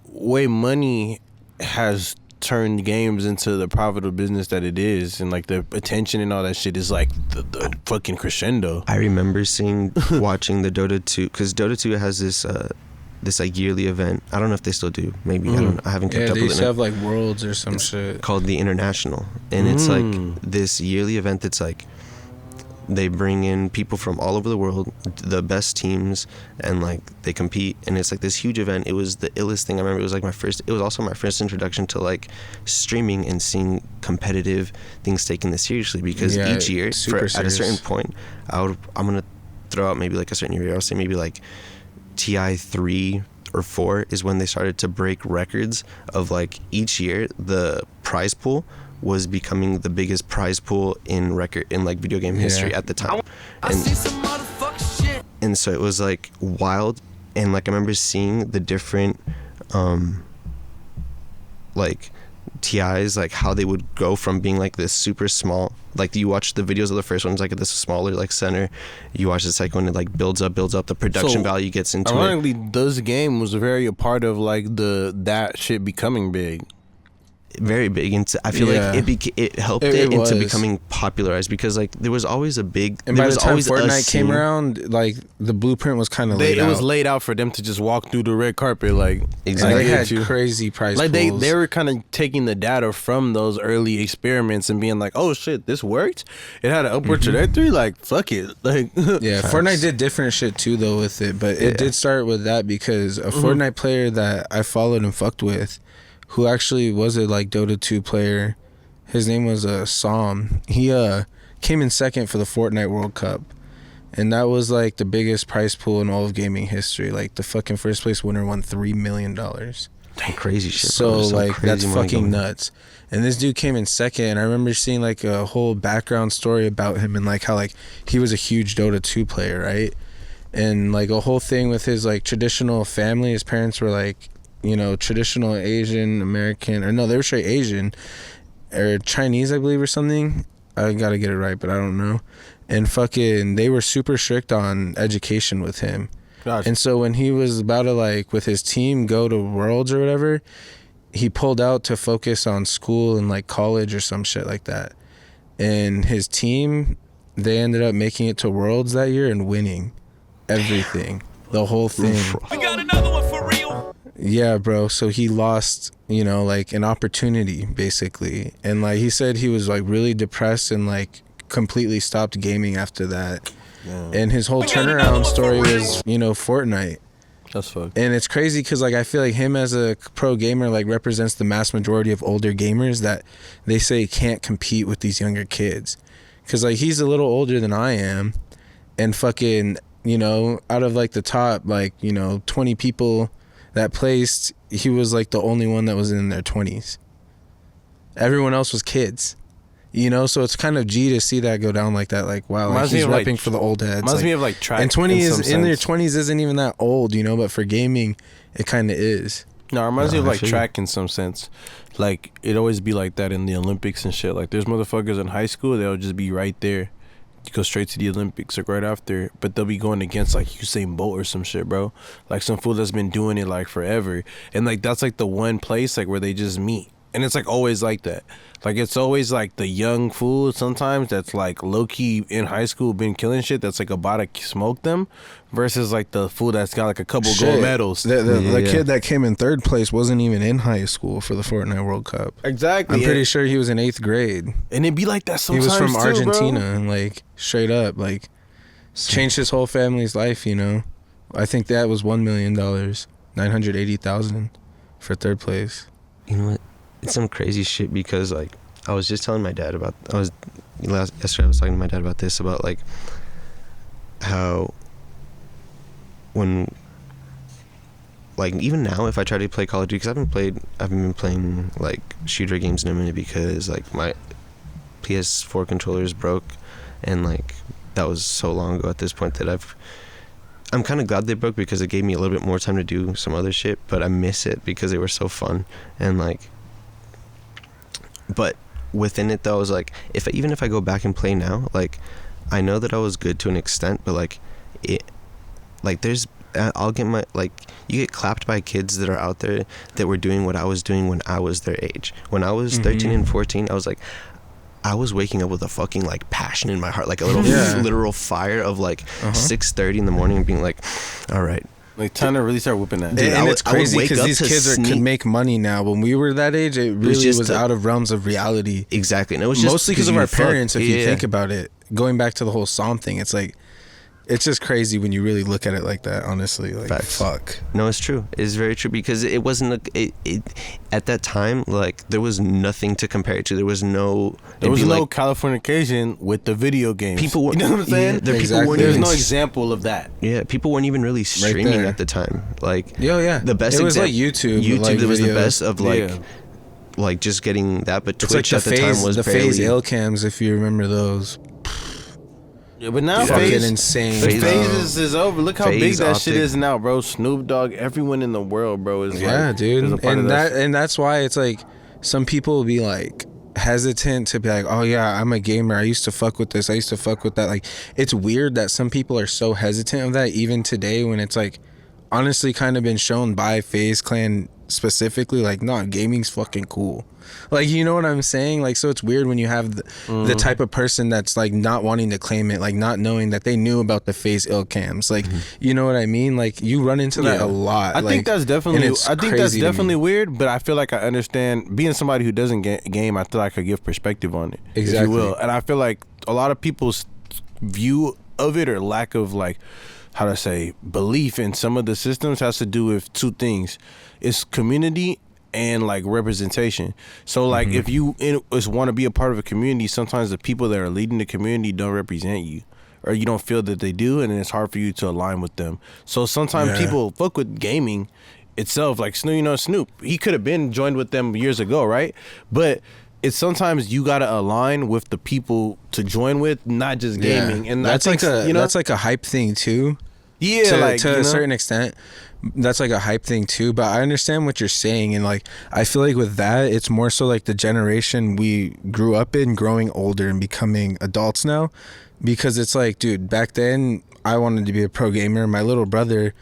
way money has turned games into the profitable business that it is, and like the attention and all that shit is like the fucking crescendo. I remember watching the Dota 2, because Dota 2 has this like yearly event. I don't know if they still do. Maybe I don't know. I haven't kept Yeah, up they with used it. to have like worlds or some shit. Called the International, and it's like this yearly event that's like they bring in people from all over the world, the best teams, and like they compete, and it's like this huge event. It was the illest thing. I remember it was like it was also my first introduction to like streaming and seeing competitive things taken this seriously, because each year at a certain point I'm gonna throw out maybe like a certain year. I'll say maybe like TI 3 or 4 is when they started to break records of like each year the prize pool was becoming the biggest prize pool in like video game history at the time. And so it was like wild, and like I remember seeing the different like TIs, like how they would go from being like this super small, like you watch the videos of the first one's like this smaller like center, you watch the second one, it like builds up, the production value gets into ironically, it. this game was very a part of like that shit becoming big. Very big, and I feel like it helped it into becoming popularized, because like there was always a big, and by the time Fortnite came around, like the blueprint was kind of laid out. It was laid out for them to just walk through the red carpet, like exactly. They had crazy price like pools. they were kind of taking the data from those early experiments and being like, oh shit, this worked. It had an upward trajectory. Like fuck it, like yeah. Fortnite did different shit too though with it, but it did start with that because a Fortnite player that I followed and fucked with, who actually was a like Dota 2 player, his name was Sam. He came in second for the Fortnite World Cup, and that was like the biggest prize pool in all of gaming history. Like the fucking first place winner won $3 million. Dang, crazy shit. So like that's fucking nuts. And this dude came in second, and I remember seeing like a whole background story about him and like how like he was a huge Dota 2 player, right? And like a whole thing with his like traditional family. His parents were like, you know, traditional Asian American, or no, they were straight Asian or Chinese, I believe, or something. I gotta get it right, but I don't know. And fucking, they were super strict on education with him. Gotcha. And so when he was about to like with his team go to Worlds or whatever, he pulled out to focus on school and like college or some shit like that. And his team, they ended up making it to Worlds that year and winning everything, the whole thing. We got another one for real. Yeah, bro. So he lost, you know, like an opportunity basically. And like he said he was like really depressed and like completely stopped gaming after that. Yeah. And his whole turnaround story was, you know, Fortnite. That's fucked. And it's crazy because like I feel like him as a pro gamer like represents the mass majority of older gamers that they say can't compete with these younger kids. Because like he's a little older than I am, and fucking, you know, out of like the top like, you know, 20 people that placed, he was like the only one that was in their 20s. Everyone else was kids, you know. So it's kind of G to see that go down like that. Like wow, like he's repping like, for the old heads. Reminds like, me of like track. And 20 is in their 20s isn't even that old, you know. But for gaming, it kind of is. No, it reminds me of like track in some sense. Like it always be like that in the Olympics and shit. Like there's motherfuckers in high school, they'll just be right there. Go straight to the Olympics like right after, but they'll be going against like Usain Bolt or some shit, bro. Like some fool that's been doing it like forever, and like that's like the one place like where they just meet, and it's like always like that. Like it's always like the young fool sometimes that's like low key in high school been killing shit that's like about to smoke them, versus like the fool that's got like a couple gold medals. The kid that came in third place wasn't even in high school for the Fortnite World Cup. Exactly. I'm pretty sure he was in 8th grade. And it'd be like that sometimes. He was from Argentina, bro. And like straight up like changed his whole family's life, you know. I think that was $1 million, $980,000 for third place. You know what? It's some crazy shit because like I was just telling my dad about yesterday I was talking to my dad about this, about like how when like even now if I try to play Call of Duty, because I haven't been playing like shooter games in a minute because like my PS4 controllers broke, and like that was so long ago at this point that I'm kind of glad they broke because it gave me a little bit more time to do some other shit, but I miss it because they were so fun. And like, but within it though, I was like, even if I go back and play now, like I know that I was good to an extent, but like it, like I'll get my, like, you get clapped by kids that are out there that were doing what I was doing when I was their age. When I was 13 and 14, I was like, I was waking up with a fucking like passion in my heart, like a little literal fire of like 6:30 in the morning and being like, all right, like time to really start whooping that. Dude, and it's crazy because these kids can make money now. When we were that age, it really was out of realms of reality. Exactly. And it was just mostly because of our parents. If you think about it, going back to the whole Psalm thing, it's like, it's just crazy when you really look at it like that, honestly. Like, facts. Fuck. No, it's true. It's very true because it wasn't at that time, like, there was nothing to compare it to. There was no Californication with the video games. People were, you know what I'm saying? Yeah, exactly. There's no example of that. Yeah, people weren't even really streaming at the time. Like, the best. It was like YouTube. YouTube like that was videos. the best of like. Yeah. Like just getting that, but Twitch like at the time was the barely... phase L cams, if you remember those. Yeah, but now fucking insane. The phase is over. Look how big that optic. shit is now, bro. Snoop Dogg, everyone in the world, bro, is dude. And that's why it's like some people will be like hesitant to be like, oh yeah, I'm a gamer, I used to fuck with this, I used to fuck with that. Like, it's weird that some people are so hesitant of that even today, when it's like honestly kind of been shown by FaZe Clan specifically, like, nah, gaming's fucking cool. Like, you know what I'm saying? Like, so it's weird when you have the type of person that's like not wanting to claim it, like not knowing that they knew about the FaZe ill cams. Like, you know what I mean? Like, you run into that a lot. I think that's definitely weird, but I feel like I understand, being somebody who doesn't game, I feel like I give perspective on it. Exactly. If you will. And I feel like a lot of people's view of it, or lack of, like, how to say, belief in some of the systems, has to do with two things. It's community and like representation. So like if you want to be a part of a community, sometimes the people that are leading the community don't represent you, or you don't feel that they do, and it's hard for you to align with them. So sometimes people fuck with gaming itself, like Snoop, he could have been joined with them years ago, right? But it's sometimes you gotta align with the people to join with, not just gaming. And that's that's like a hype thing too. Yeah, to a certain extent, that's like a hype thing too. But I understand what you're saying, and like I feel like with that, it's more so like the generation we grew up in, growing older and becoming adults now. Because it's like, dude, back then I wanted to be a pro gamer. My little brother,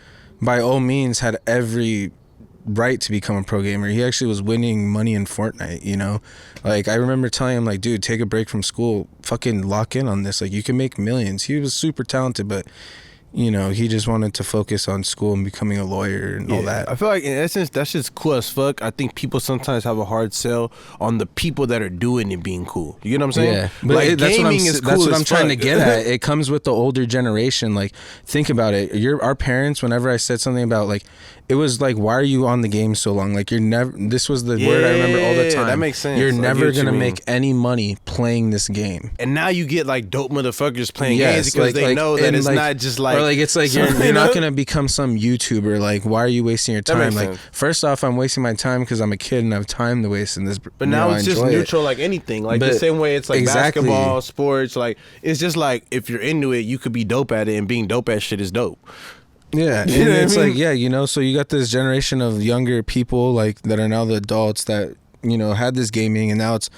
by all means, had every right to become a pro gamer. He actually was winning money in Fortnite, you know? Like, I remember telling him, like, dude, take a break from school, fucking lock in on this, like, you can make millions. He was super talented, but you know, he just wanted to focus on school and becoming a lawyer and all that. I feel like in essence, that's just cool as fuck. I think people sometimes have a hard sell on the people that are doing it being cool. You know what I'm saying? Yeah, but like, that's what I'm trying to get at. It comes with the older generation. Like, think about it. Our parents, whenever I said something about, like, it was like, why are you on the game so long? Like, you're never, this was the word I remember all the time. That makes sense. You're never going to make any money playing this game. And now you get like dope motherfuckers playing games because they know that it's not just like, or like, it's like, you're not going to become some YouTuber. Like, why are you wasting your time? Like, first off, I'm wasting my time because I'm a kid and I have time to waste in this. But now it's just neutral, like anything. Like, the same way it's like basketball, sports. Like, it's just like, if you're into it, you could be dope at it, and being dope at shit is dope. Yeah, and it's like, yeah, you know, so you got this generation of younger people, like, that are now the adults that, you know, had this gaming, and now it's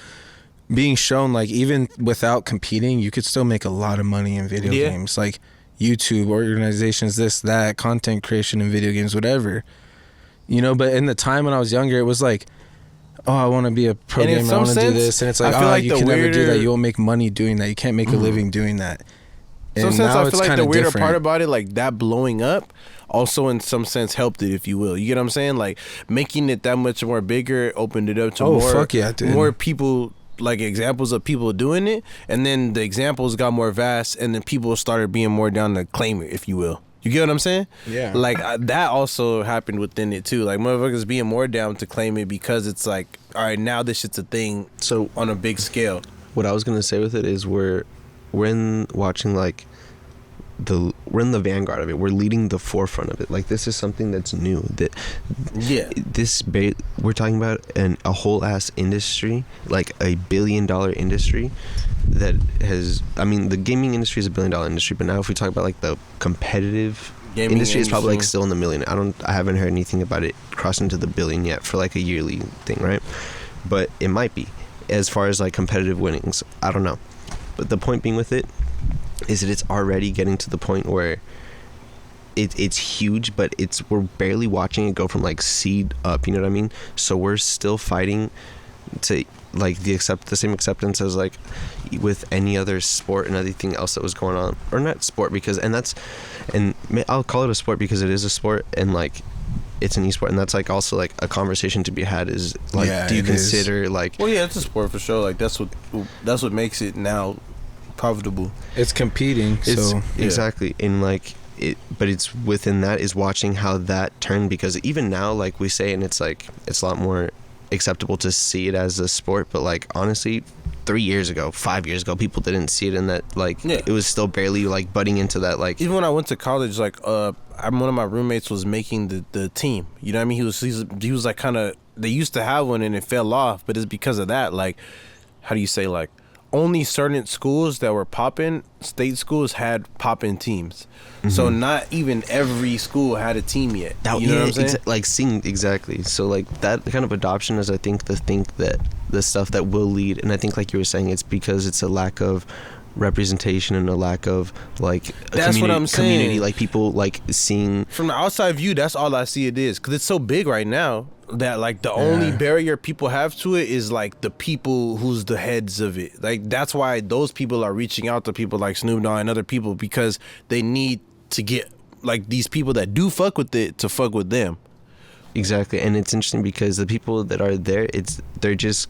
being shown, like, even without competing, you could still make a lot of money in video games, like YouTube, organizations, this, that, content creation in video games, whatever, you know. But in the time when I was younger, it was like, oh, I want to be a pro gamer, I want to do this, and it's like, oh, you can never do that, you won't make money doing that, you can't make a living doing that. In some sense, I feel like the weirder part about it, like, that blowing up also in some sense helped it, if you will. You get what I'm saying? Like, making it that much more bigger opened it up to more people, like, examples of people doing it. And then the examples got more vast, and then people started being more down to claim it, if you will. You get what I'm saying? Yeah. Like, that also happened within it too. Like, motherfuckers being more down to claim it because it's like, all right, now this shit's a thing. So on a big scale. What I was gonna say with it is we're in watching, like, we're in the vanguard of it. We're leading the forefront of it. Like, this is something that's new. We're talking about a whole ass industry, like $1 billion industry that has. I mean, the gaming industry is $1 billion industry, but now if we talk about, like, the competitive gaming industry, it's probably, like, still in the million. I haven't heard anything about it crossing to the billion yet for, like, a yearly thing, right? But it might be, as far as, like, competitive winnings. I don't know. But the point being with it is that it's already getting to the point where it's huge, but we're barely watching it go from, like, seed up, you know what I mean? So we're still fighting to, like, the same acceptance as, like, with any other sport and everything else that was going on, or not sport, because I'll call it a sport because it is a sport, and, like, it's an esport, and that's, like, also, like, a conversation to be had is, like, do you consider, like, well, yeah, it's a sport for sure. Like, that's what makes it now profitable. It's competing. Exactly. And, like, but it's within that is watching how that turned, because even now, like we say, and it's like, it's a lot more acceptable to see it as a sport, but, like, honestly, 3 years ago, 5 years ago, people didn't see it in that, like, it was still barely, like, butting into that, like, even when I went to college, like, one of my roommates was making the team, you know what I mean? He was like, kind of, they used to have one and it fell off, but it's because of that, like, how do you say, like, only certain schools that were popping. State schools had popping teams, so not even every school had a team yet. You know what I'm saying? Like seeing exactly. So like that kind of adoption is, I think, that the stuff that will lead, and I think like you were saying, it's because it's a lack of representation and a lack of like that's what I'm saying. Community, like people like seeing from the outside view. That's all I see it is, because it's so big right now that like the only barrier people have to it is like the people who's the heads of it. Like that's why those people are reaching out to people like Snoop Dogg and other people, because they need to get like these people that do fuck with it to fuck with them. Exactly. And it's interesting because the people that are there, they're just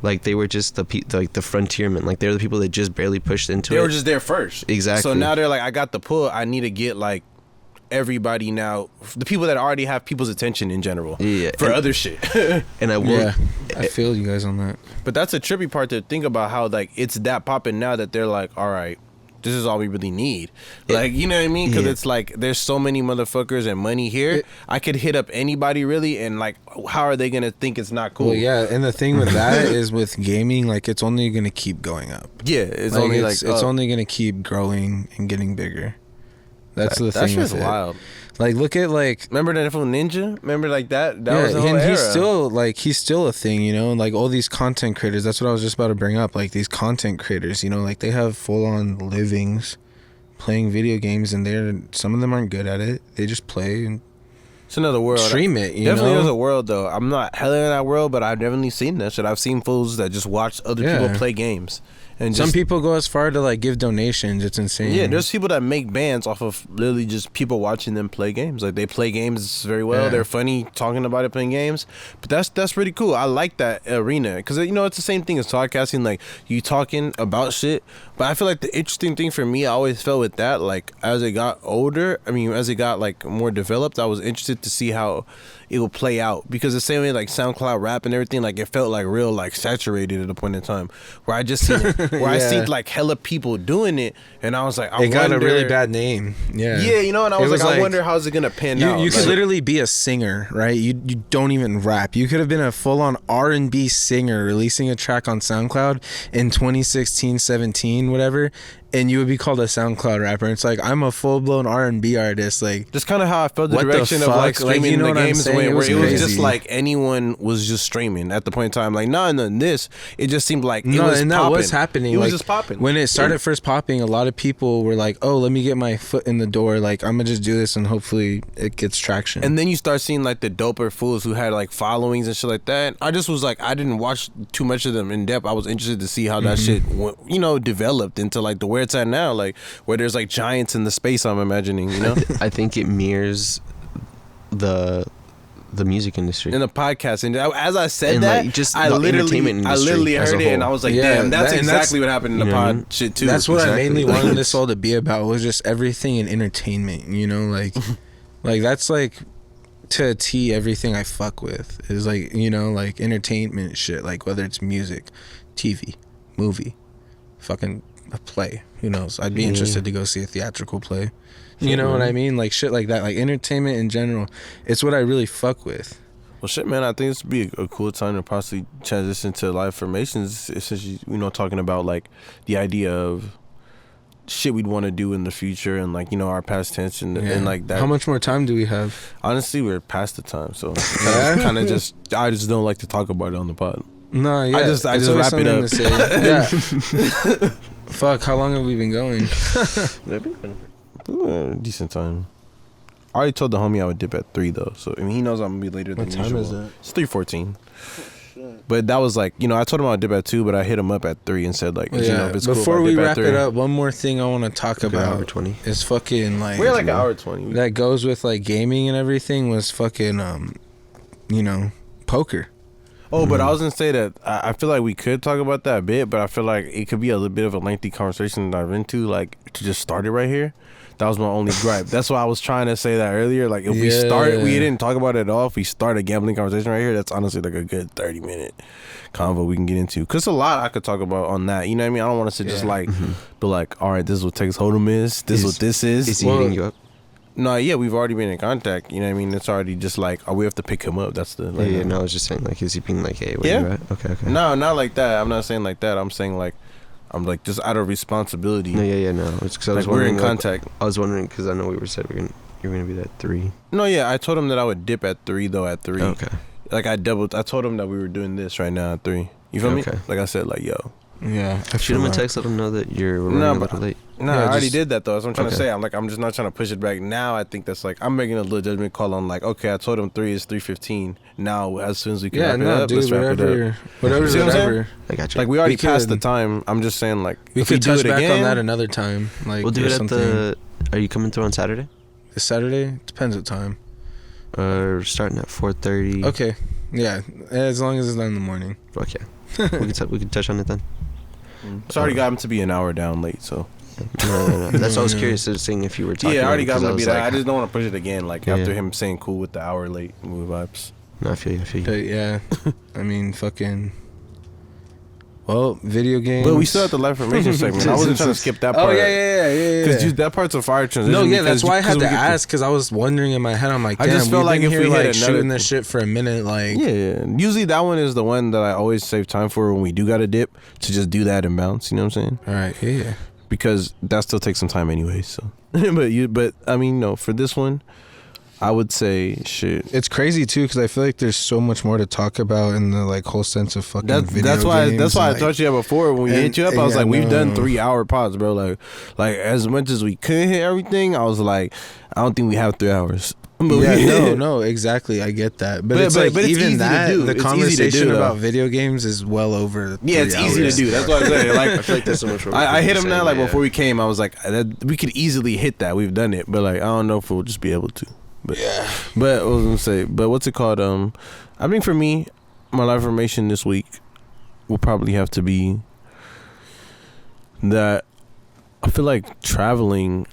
like, they were just the frontiermen. Like they're the people that just barely pushed into it. They were just there first. Exactly. So now they're like, I got the pull. I need to get like everybody now, the people that already have people's attention in general for other shit. And I will. I feel you guys on that. But that's a trippy part to think about, how like it's that popping now that they're like, all right, this is all we really need. Like, you know what I mean? Because it's like there's so many motherfuckers and money here. I could hit up anybody really, and like, how are they gonna think it's not cool? Well, yeah, and the thing with that is with gaming, like it's only gonna keep going up. Yeah, it's like, only it's only gonna keep growing and getting bigger. That's the thing. That's with wild. Like, look at like. Remember that from Ninja? Remember like that? That was the whole era. He's still a thing, you know. Like all these content creators. That's what I was just about to bring up. Like these content creators, you know, like they have full on livings playing video games, and some of them aren't good at it. They just play and it's another world. Stream it. Definitely is a world though. I'm not hella in that world, but I've definitely seen that shit. I've seen fools that just watch other people play games. And some people go as far to like give donations. It's insane. Yeah, there's people that make bands off of literally just people watching them play games. Like they play games very well. They're funny talking about it, playing games. But that's pretty cool. I like that arena, because you know it's the same thing as podcasting. Like you talking about shit. But I feel like the interesting thing for me, I always felt with that, like as it got older, as it got like more developed, I was interested to see how it will play out, because the same way like SoundCloud rap and everything, like it felt like real like saturated at a point in time where I just seen I seen like hella people doing it, and I was like, it got a really bad name. Yeah, you know, and I was like, I wonder how's it gonna pan out. You could literally be a singer, right? You don't even rap. You could have been a full on R&B singer releasing a track on SoundCloud in 2016, 17, whatever, and you would be called a SoundCloud rapper. It's like, I'm a full-blown R&B artist. Like, that's kind of how I felt the direction of like streaming the games went, where it was just like anyone was just streaming at the point in time. Like, this, it just seemed like it was and that popping. was happening. It like, was just popping. When it started first popping, a lot of people were like, oh, let me get my foot in the door. Like, I'm going to just do this and hopefully it gets traction. And then you start seeing like the doper fools who had like followings and shit like that. I just was like, I didn't watch too much of them in depth. I was interested to see how that shit went, developed into like the where it's at now, like where there's like giants in the space, I'm imagining, I think it mirrors the music industry in the podcast. And as I said and that, like, just I literally heard it, and I was like, damn, that's exactly what happened in the pod shit too. That's what I mainly wanted this all to be about, was just everything in entertainment, like that's like to a T everything I fuck with is like, like entertainment shit, like whether it's music, TV, movie, fucking a play, who knows. I'd be interested to go see a theatrical play, you know what I mean, like shit like that, like entertainment in general. It's what I really fuck with. Well, shit, man, I think this would be a cool time to possibly transition to live formations, essentially, talking about like the idea of shit we'd want to do in the future, and like, our past tense and like that. How much more time do we have? Honestly, we're past the time, so I just don't like to talk about it on the pod. No, yeah, I just wrap it up. Yeah. Fuck, how long have we been going? Decent time. I already told the homie I would dip at 3 though, so he knows I'm gonna be later than usual. What time is it? It's 3:14. But that was like, I told him I would dip at 2, but I hit him up at 3 and said like, if it's before cool, we wrap it up, one more thing I want to talk about. Hour 20. Is fucking like, we're like an hour 20. That goes with like gaming and everything, was fucking poker. Oh, but I was gonna say that I feel like we could talk about that a bit, but I feel like it could be a little bit of a lengthy conversation to dive into, like to just start it right here. That was my only gripe. That's why I was trying to say that earlier. Like, if we didn't talk about it at all. If we start a gambling conversation right here, that's honestly like a good 30-minute convo we can get into. Cause a lot I could talk about on that. You know what I mean? I don't want us to just like be like, all right, this is what Texas Hold'em is. This is what this is. Is he hitting you up? No, yeah, we've already been in contact. You know what I mean? It's already just like, we have to pick him up. That's the like, no, I was just saying like, is he being like, hey, where you at? Okay. No, not like that. I'm not saying like that. I'm saying like, I'm like just out of responsibility. No, no. It's because I was Like, we're wondering. in contact. I was wondering because I know we were said you're gonna be at 3. No, yeah, I told him that I would dip at 3 though. At 3. Okay. Like I told him that we were doing this right now at 3. You feel me? Okay. Like I said, like yo. Yeah. I Shoot him a like, text, let him know that you're running a little late. No, Yeah, I already just- did that though. That's what I'm trying to Okay. say. I'm just not trying to push it back. Now I think that's like I'm making a little judgment call on like, okay, I told him 3 is 3:15. Now as soon as we can Yeah, wrap it no, up, dude, let's wrap it up. whatever, See what I'm saying? whatever. I got you. Like we already We passed the could- time. I'm just saying like We if could we do touch it back again, on that another time. Like we'll do or it at something. the. Are you coming through on Saturday? This Saturday. Depends what time. Starting at 4:30. Okay. Yeah, as long as it's not in the morning. Okay. we could touch on it then. It's already got him to be an hour down late. So No. That's why I was curious to seeing if you were talking. yeah, I already got him to be because that. I I was just don't want to push it again. Like Yeah. after him saying cool with the hour late movie vibes. No, I feel you. But yeah, I mean, fucking. Well, video games. But we still have the life information segment. I wasn't trying to skip that part. Oh yeah. Because that part's a fire transition. No, yeah, that's because- why I had because to we get ask because I was wondering in my head. I'm like, I damn, just felt we've like been if here we hit like another- shooting this shit for a minute, like Yeah. Usually that one is the one that I always save time for when we do got to dip to just do that and bounce. You know what I'm saying? all right, yeah. Because that still takes some time anyway. So, but I mean, no, for this one, I would say shit. It's crazy too because I feel like there's so much more to talk about in the like whole sense of fucking video That's why games. I like, thought you that before when we hit you up. I was yeah, like, we've done no. 3-hour pods, bro. Like as much as we could hit everything, I was like, I don't think we have 3 hours. But Yeah, no, exactly. I get that, but it's like but it's easy even to that do. the It's easy to conversation do, though. about video games is well over. Yeah, it's 3 easy to hours. do. That's what I'm saying. Like I feel like there's so much. I hit him now. Like before we came, I was like, we could easily hit that. We've done it, but like I don't know if we'll just be able to. But yeah. But I was gonna say, but what's it called? I think for me, my life formation this week will probably have to be that I feel like traveling.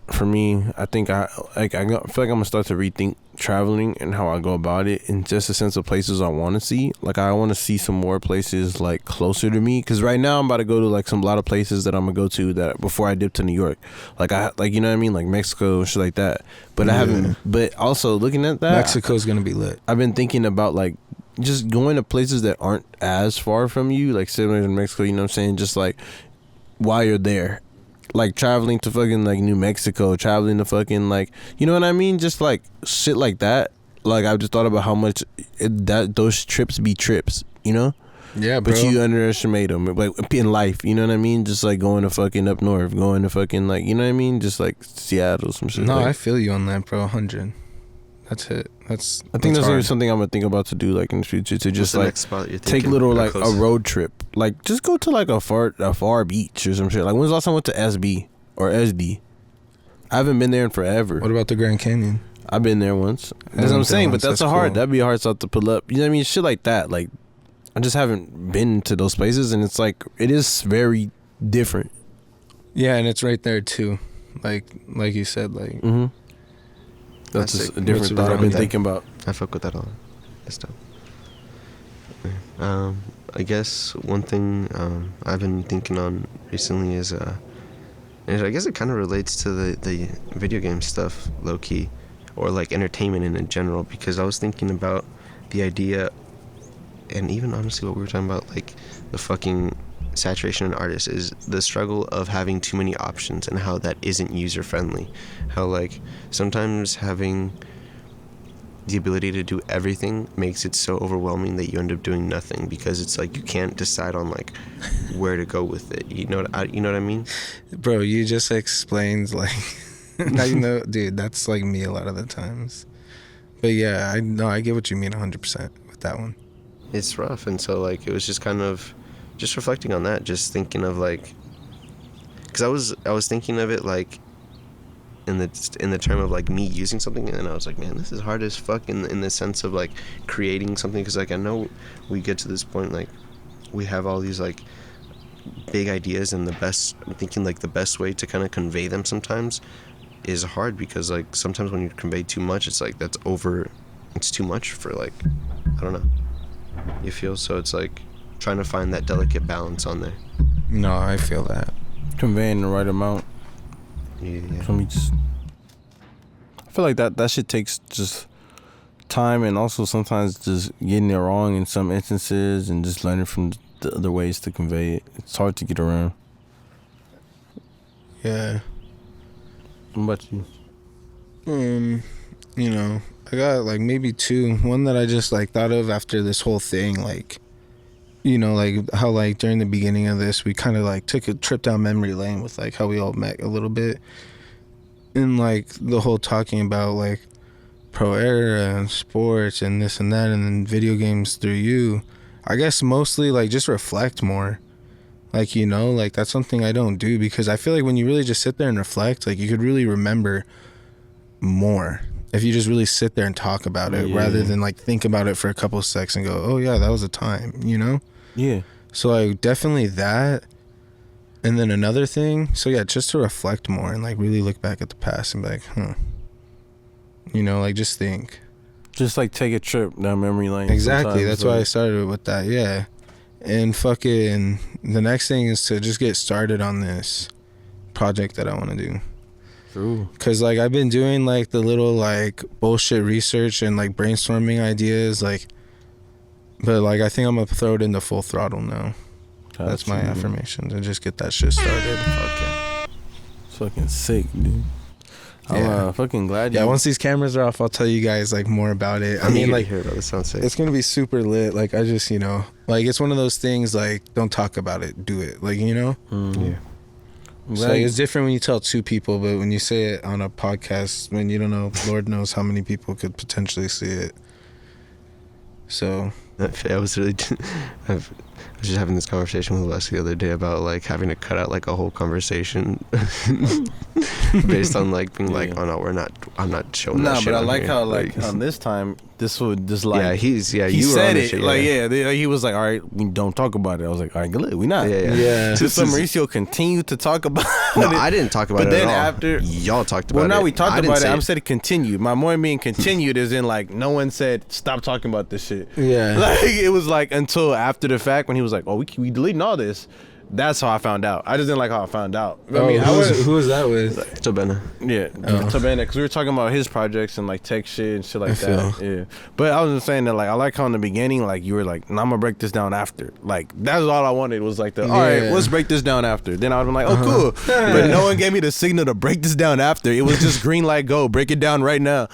For me, I think I feel like I'm gonna start to rethink traveling and how I go about it, in just a sense of places I want to see. Like I want to see some more places like closer to me, because right now I'm about to go to like a lot of places that I'm gonna go to that before I dip to New York, like you know what I mean, like Mexico and shit like that. But I haven't. But also looking at that, Mexico's gonna be lit. I've been thinking about like just going to places that aren't as far from you, like similar in Mexico. You know what I'm saying? Just like while you're there. Like traveling to fucking like New Mexico, traveling to fucking like, you know what I mean? Just like shit like that. Like I've just thought about how much those trips be trips, you know? Yeah, bro. But you underestimate them, like in life, you know what I mean? Just like going to fucking up north, going to fucking like, you know what I mean? Just like Seattle, some shit. No, like. I feel you on that, bro. 100. That's it. I think that's hard. something I'm gonna think about to do, like in the future, to just the like next spot you're take thinking? little Or like close? a road trip, like just go to like a far beach or some shit. Like when's the last time I went to SB or SD? I haven't been there in forever. What about the Grand Canyon? I've been there once. That's what I'm went there saying, but once. that's That's hard. cool. That'd be a hard stuff to pull up. You know what I mean? Shit like that. Like I just haven't been to those places, and it's like it is very different. Yeah, and it's right there too. Like you said, like Mm-hmm. That's That's just sick. a different What's thought I've wrong been with that? thinking about. I fuck with that a lot. That's dope. I guess one thing I've been thinking on recently is, and I guess it kind of relates to the video game stuff, low key, or like entertainment in general, because I was thinking about the idea, and even honestly what we were talking about, like the fucking saturation in artists, is the struggle of having too many options and how that isn't user friendly. How like sometimes having the ability to do everything makes it so overwhelming that you end up doing nothing, because it's like you can't decide on like where to go with it. You know what I mean? bro, you just explained like now you know, dude. That's like me a lot of the times. But yeah, I get what you mean 100% with that one. It's rough, and so like it was just kind of just reflecting on that, just thinking of like, because I was thinking of it like in the term of like me using something, and I was like, man, this is hard as fuck in the sense of like creating something, because like I know we get to this point, like we have all these like big ideas, and I'm thinking like the best way to kind of convey them sometimes is hard, because like sometimes when you convey too much, it's like it's too much for like, I don't know, you feel. So it's like trying to find that delicate balance on there. No, I feel that. Conveying the right amount. Yeah. Let me just. I feel like that shit takes just time, and also sometimes just getting it wrong in some instances, and just learning from the other ways to convey it. It's hard to get around. Yeah. What about you? You know, I got like maybe two. One that I just like thought of after this whole thing, like, you know, like how like during the beginning of this we kind of like took a trip down memory lane with like how we all met a little bit, and like the whole talking about like pro era and sports and this and that, and then video games through you. I guess mostly like just reflect more. Like, you know, like that's something I don't do, because I feel like when you really just sit there and reflect, like you could really remember more if you just really sit there and talk about it, rather than like think about it for a couple of seconds and go, oh yeah, that was a time, you know? Yeah. So like definitely that. And then another thing, so yeah, just to reflect more and like really look back at the past and be like, you know, like just think. Just like take a trip down memory lane. Exactly. That's why I started with that. Yeah. And fucking the next thing is to just get started on this project that I want to do. True. Cause like I've been doing like the little like bullshit research and like brainstorming ideas, like, but like I think I'm gonna throw it into full throttle now. That's my affirmation, to just get that shit started. Fuck yeah. It's fucking sick, dude. Yeah. I'm fucking glad. Yeah, once these cameras are off, I'll tell you guys like more about it. I mean, like, hear about this. Sounds sick. it's gonna be super lit. Like I just, you know, like it's one of those things. Like, don't talk about it, do it. Like, you know. Yeah. So like, it's different when you tell two people, but when you say it on a podcast, when you don't know, Lord knows how many people could potentially see it. So I was really, I was just having this conversation with Les the other day about like having to cut out like a whole conversation based on like being like, oh no, I'm not showing that shit. But I on like here. how like on this time this would just like he you said it shit, like he was like, all right, we don't talk about it. I was like, all right, good, we not. yeah. So Mauricio continued to talk about No, it. I didn't talk about But it then at all. after Y'all talked about it. Well, now we talked about it. say I'm saying it continued. My more being continued is in like no one said stop talking about this shit. Yeah. Like it was like until after the fact when he was like, oh, we deleting all this. That's how I found out. I just didn't like how I found out. Oh, who was that with? Tobena. Yeah, Tobena, because we were talking about his projects and like tech shit and shit like that. Yeah, but I was just saying that like I like how in the beginning like you were like, nah, I'm gonna break this down after. Like that's all I wanted was like all right, let's break this down after. Then I was like, oh cool, but no one gave me the signal to break this down after. It was just green light, go break it down right now.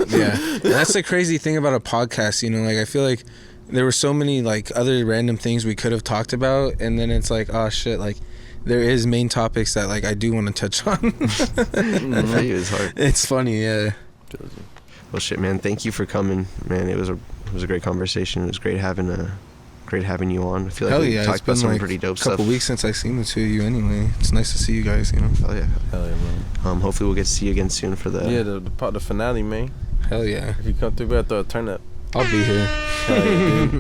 Yeah, and that's the crazy thing about a podcast. You know, like I feel like there were so many like other random things we could have talked about, and then it's like, oh shit, like there is main topics that like I do want to touch on. That for you is hard. It's funny, yeah. Well, shit, man. Thank you for coming, man. It was a great conversation. It was great having you on. I feel like we talked about some pretty dope stuff. Couple weeks since I seen the two of you. Anyway, it's nice to see you guys. You know. Hell yeah, man. Hopefully we'll get to see you again soon for the finale, man. Hell yeah. If you come through, we have to turn up. I'll be here.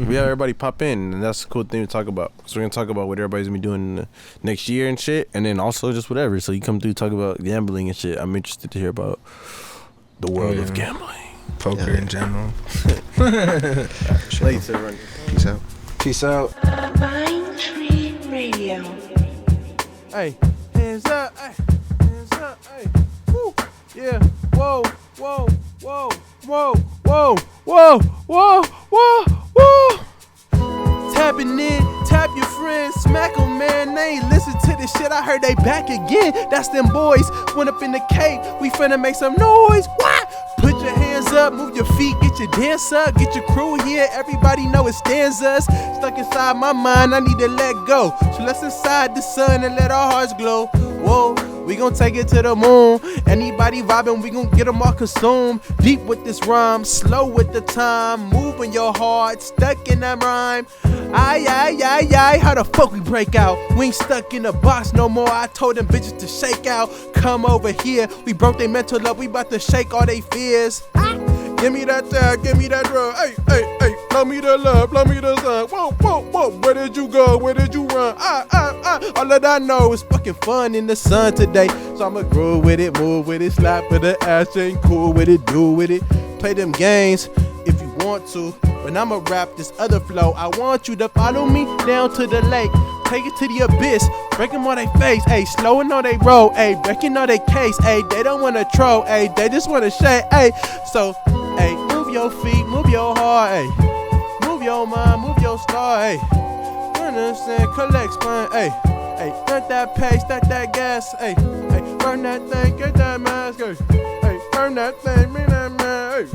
We have everybody pop in, and that's a cool thing to talk about. So we're gonna talk about what everybody's gonna be doing next year and shit, and then also just whatever. So you come through, talk about gambling and shit. I'm interested to hear about the world of gambling, poker in general. Ladies, everyone. Peace out. Peace out. Pine Tree Radio. Hey, hands up, hey, hands up, hey, woo, yeah, whoa, whoa, whoa, whoa, whoa, whoa, whoa, whoa, whoa. Tapping in, tap your friends, smack 'em, man. They ain't listen to this shit. I heard they back again. That's them boys. Went up in the cave. We finna make some noise. What? Put your hands up, move your feet, get your dance up, get your crew here. Everybody know it stands us. Stuck inside my mind, I need to let go. So let's inside the sun and let our hearts glow. Whoa. We gon' take it to the moon. Anybody vibing, we gon' get them all consumed. Deep with this rhyme, slow with the time. Moving your heart, stuck in that rhyme. Aye, how the fuck we break out? We ain't stuck in a box no more. I told them bitches to shake out. Come over here, we broke their mental up. We bout to shake all they fears. Give me that tag, give me that drug. Hey, blow me the love, blow me the sun. Whoa, where did you go? Where did you run? All that I know is fucking fun in the sun today. So I'ma groove with it, move with it, slap with the ass, ain't cool with it, do with it. Play them games if you want to. But I'ma rap this other flow. I want you to follow me down to the lake. Take it to the abyss, break them on their face, ayy, slowing on they roll, ayy, breaking on their case, ayy, they don't wanna troll, ayy, they just wanna shake, ayy, so, ayy, move your feet, move your heart, ayy, move your mind, move your star, ayy, understand, collect spine, ayy, Hey, burn that pace, stack that gas. Hey, burn that thing, get that mask. Hey, burn that thing, man, that man.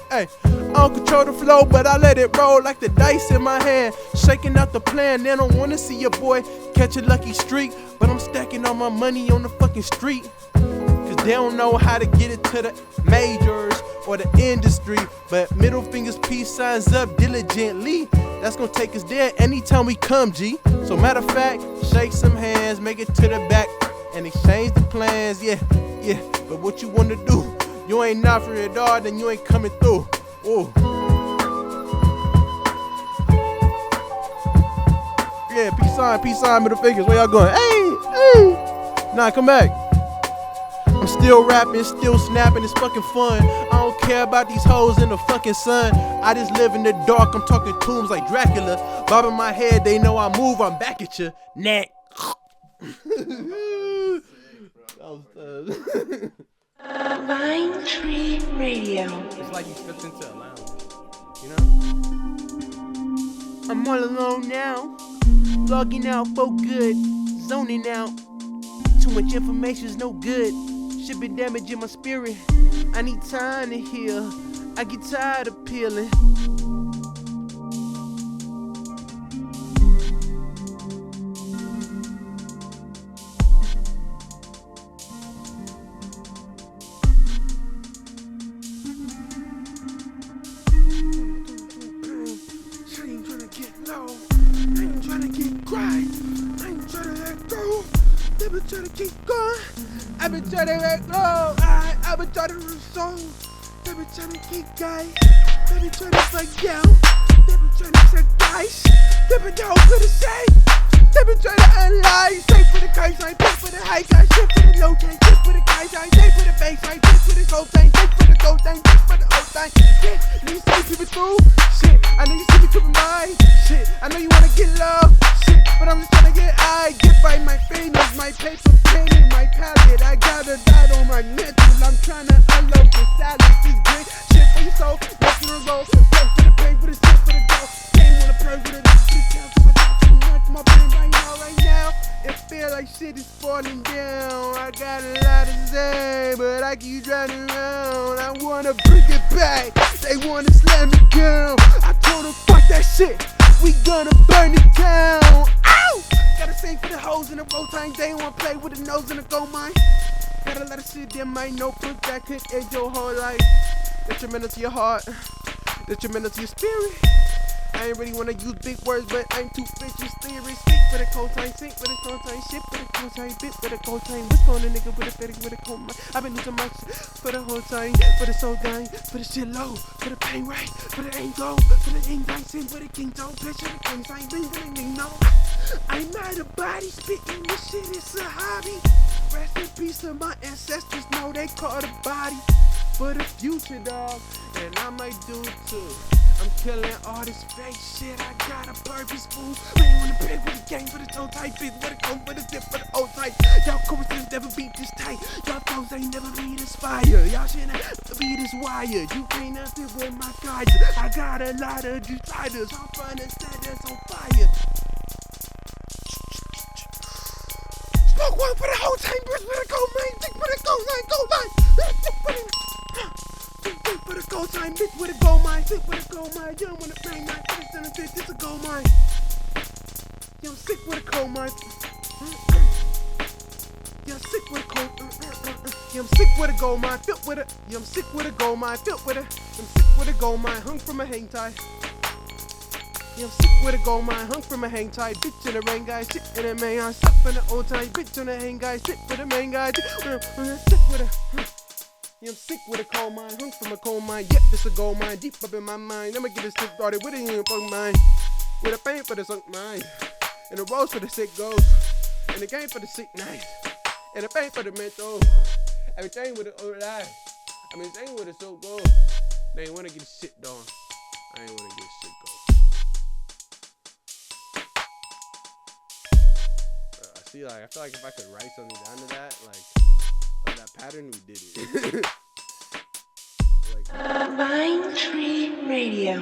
Hey, I don't control the flow, but I let it roll like the dice in my hand. Shaking out the plan, they don't wanna see your boy catch a lucky streak. But I'm stacking all my money on the fucking street. Cause they don't know how to get it to the majors or the industry. But middle fingers, peace signs up diligently. That's gonna take us there anytime we come, G. So matter of fact, shake some hands, make it to the back, and exchange the plans, yeah. But what you wanna do? You ain't not for it all, then you ain't coming through. Ooh. Yeah, peace sign, middle fingers. Where y'all going? Hey. Nah, come back. I'm still rapping, still snapping, it's fucking fun. I don't care about these hoes in the fucking sun. I just live in the dark, I'm talking tombs like Dracula. Bobbing my head, they know I move, I'm back at you. Neck. Vine Tree Radio. It's like you stepped into a lounge, you know? I'm all alone now, logging out for good, zoning out. Too much information's no good, should be damaging my spirit. I need time to heal, I get tired of peeling. I've been trying to keep going. I've been trying to let go. I've been trying to resolve. I've been trying to keep going. I've been trying to fight down. I've been trying to set dice. I've been down for the sake. I've been trying to analyze. Take for the case, I take for the high guy. Shit for the low tank. Take for the guys, I take for the base. I take for the gold tank. Take for the gold tank. Take for the old tank. Shit, you see people through. Shit, I know you see me tripping by. Shit, I know you wanna get love. Shit, but I'm just trying to get high. Get by my fingers, my paper pen in my palette. I got a dot on my mental. I'm trying to unload the salad. This great shit for your soul. Nothing to roll. Play for the pain, for the shit, for the dough. Ain't wanna pray with it. My brain right now, it feel like shit is falling down. I got a lot to say, but I keep driving around. I wanna bring it back, they wanna slam it down. I told them fuck that shit, we gonna burn it down. Ow! Gotta sing for the hoes in the road time. They wanna play with the nose in the gold mine. Got a lot of shit in my notebook that could end your whole life. Detrimental to your heart, detrimental to your spirit. I ain't really wanna use big words, but I'm too bitches theory. Speak for the cold time, sink for the cold time, shit for the cold time, bit for the cold time. What's on a nigga with a fetish with a cold mind? I've been losing my shit for the whole time, for the soul dying, for the shit low, for the pain right, for the ain't low, for the ain't dancing, for the king don't picture the kings. I ain't been no. I'm out of body, spitting this shit is a hobby. Rest in peace to my ancestors, know they call the body for the future, dog, and I might do it too. I'm killing all this fake shit, I got a purpose, fool. I ain't wanna play with the game for the toe type, bitch, what it come for the dip for the old type. Y'all choruses never beat this tight, y'all flows ain't never be this fire. Y'all shit ain't be this wire, you can't nothing with my guys. I got a lot of deciders, I'm trying to set us on fire. Smoke one for the whole time, bitch, for the gold mine, dick for the gold line, gold line. Sick for the gold time, bitch with a gold mine, sick with a gold mine. You don't wanna bang my face in the bitch, this a gold mine. Yo, I'm sick with a gold mine. Yo, I'm sick with a gold. Yo, I'm sick with a gold mine, filled with a. Yo, I'm sick with a gold mine, filled with a. I'm sick with a gold mine, hung from a hang tie. Yo, I'm sick with a gold mine, hung from a hang tie. Bitch in the rain guy, shit in the main. I'm stuck in the old time, bitch on the hang guy, shit for the main guy. Sick with a. Yeah, I'm sick with a coal mine, hung from a coal mine. Yep, this a gold mine, deep up in my mind. I'ma get this shit started with a young mind. With a pain for the sunk mind. And a rose for the sick goes. And a game for the sick night. And a pain for the mental. Everything with the old life. I mean, everything with the so goes. They ain't wanna get this shit done. I ain't wanna get this shit going. I feel like if I could write something down to that, like, of that pattern, we did it. Vine Tree Radio.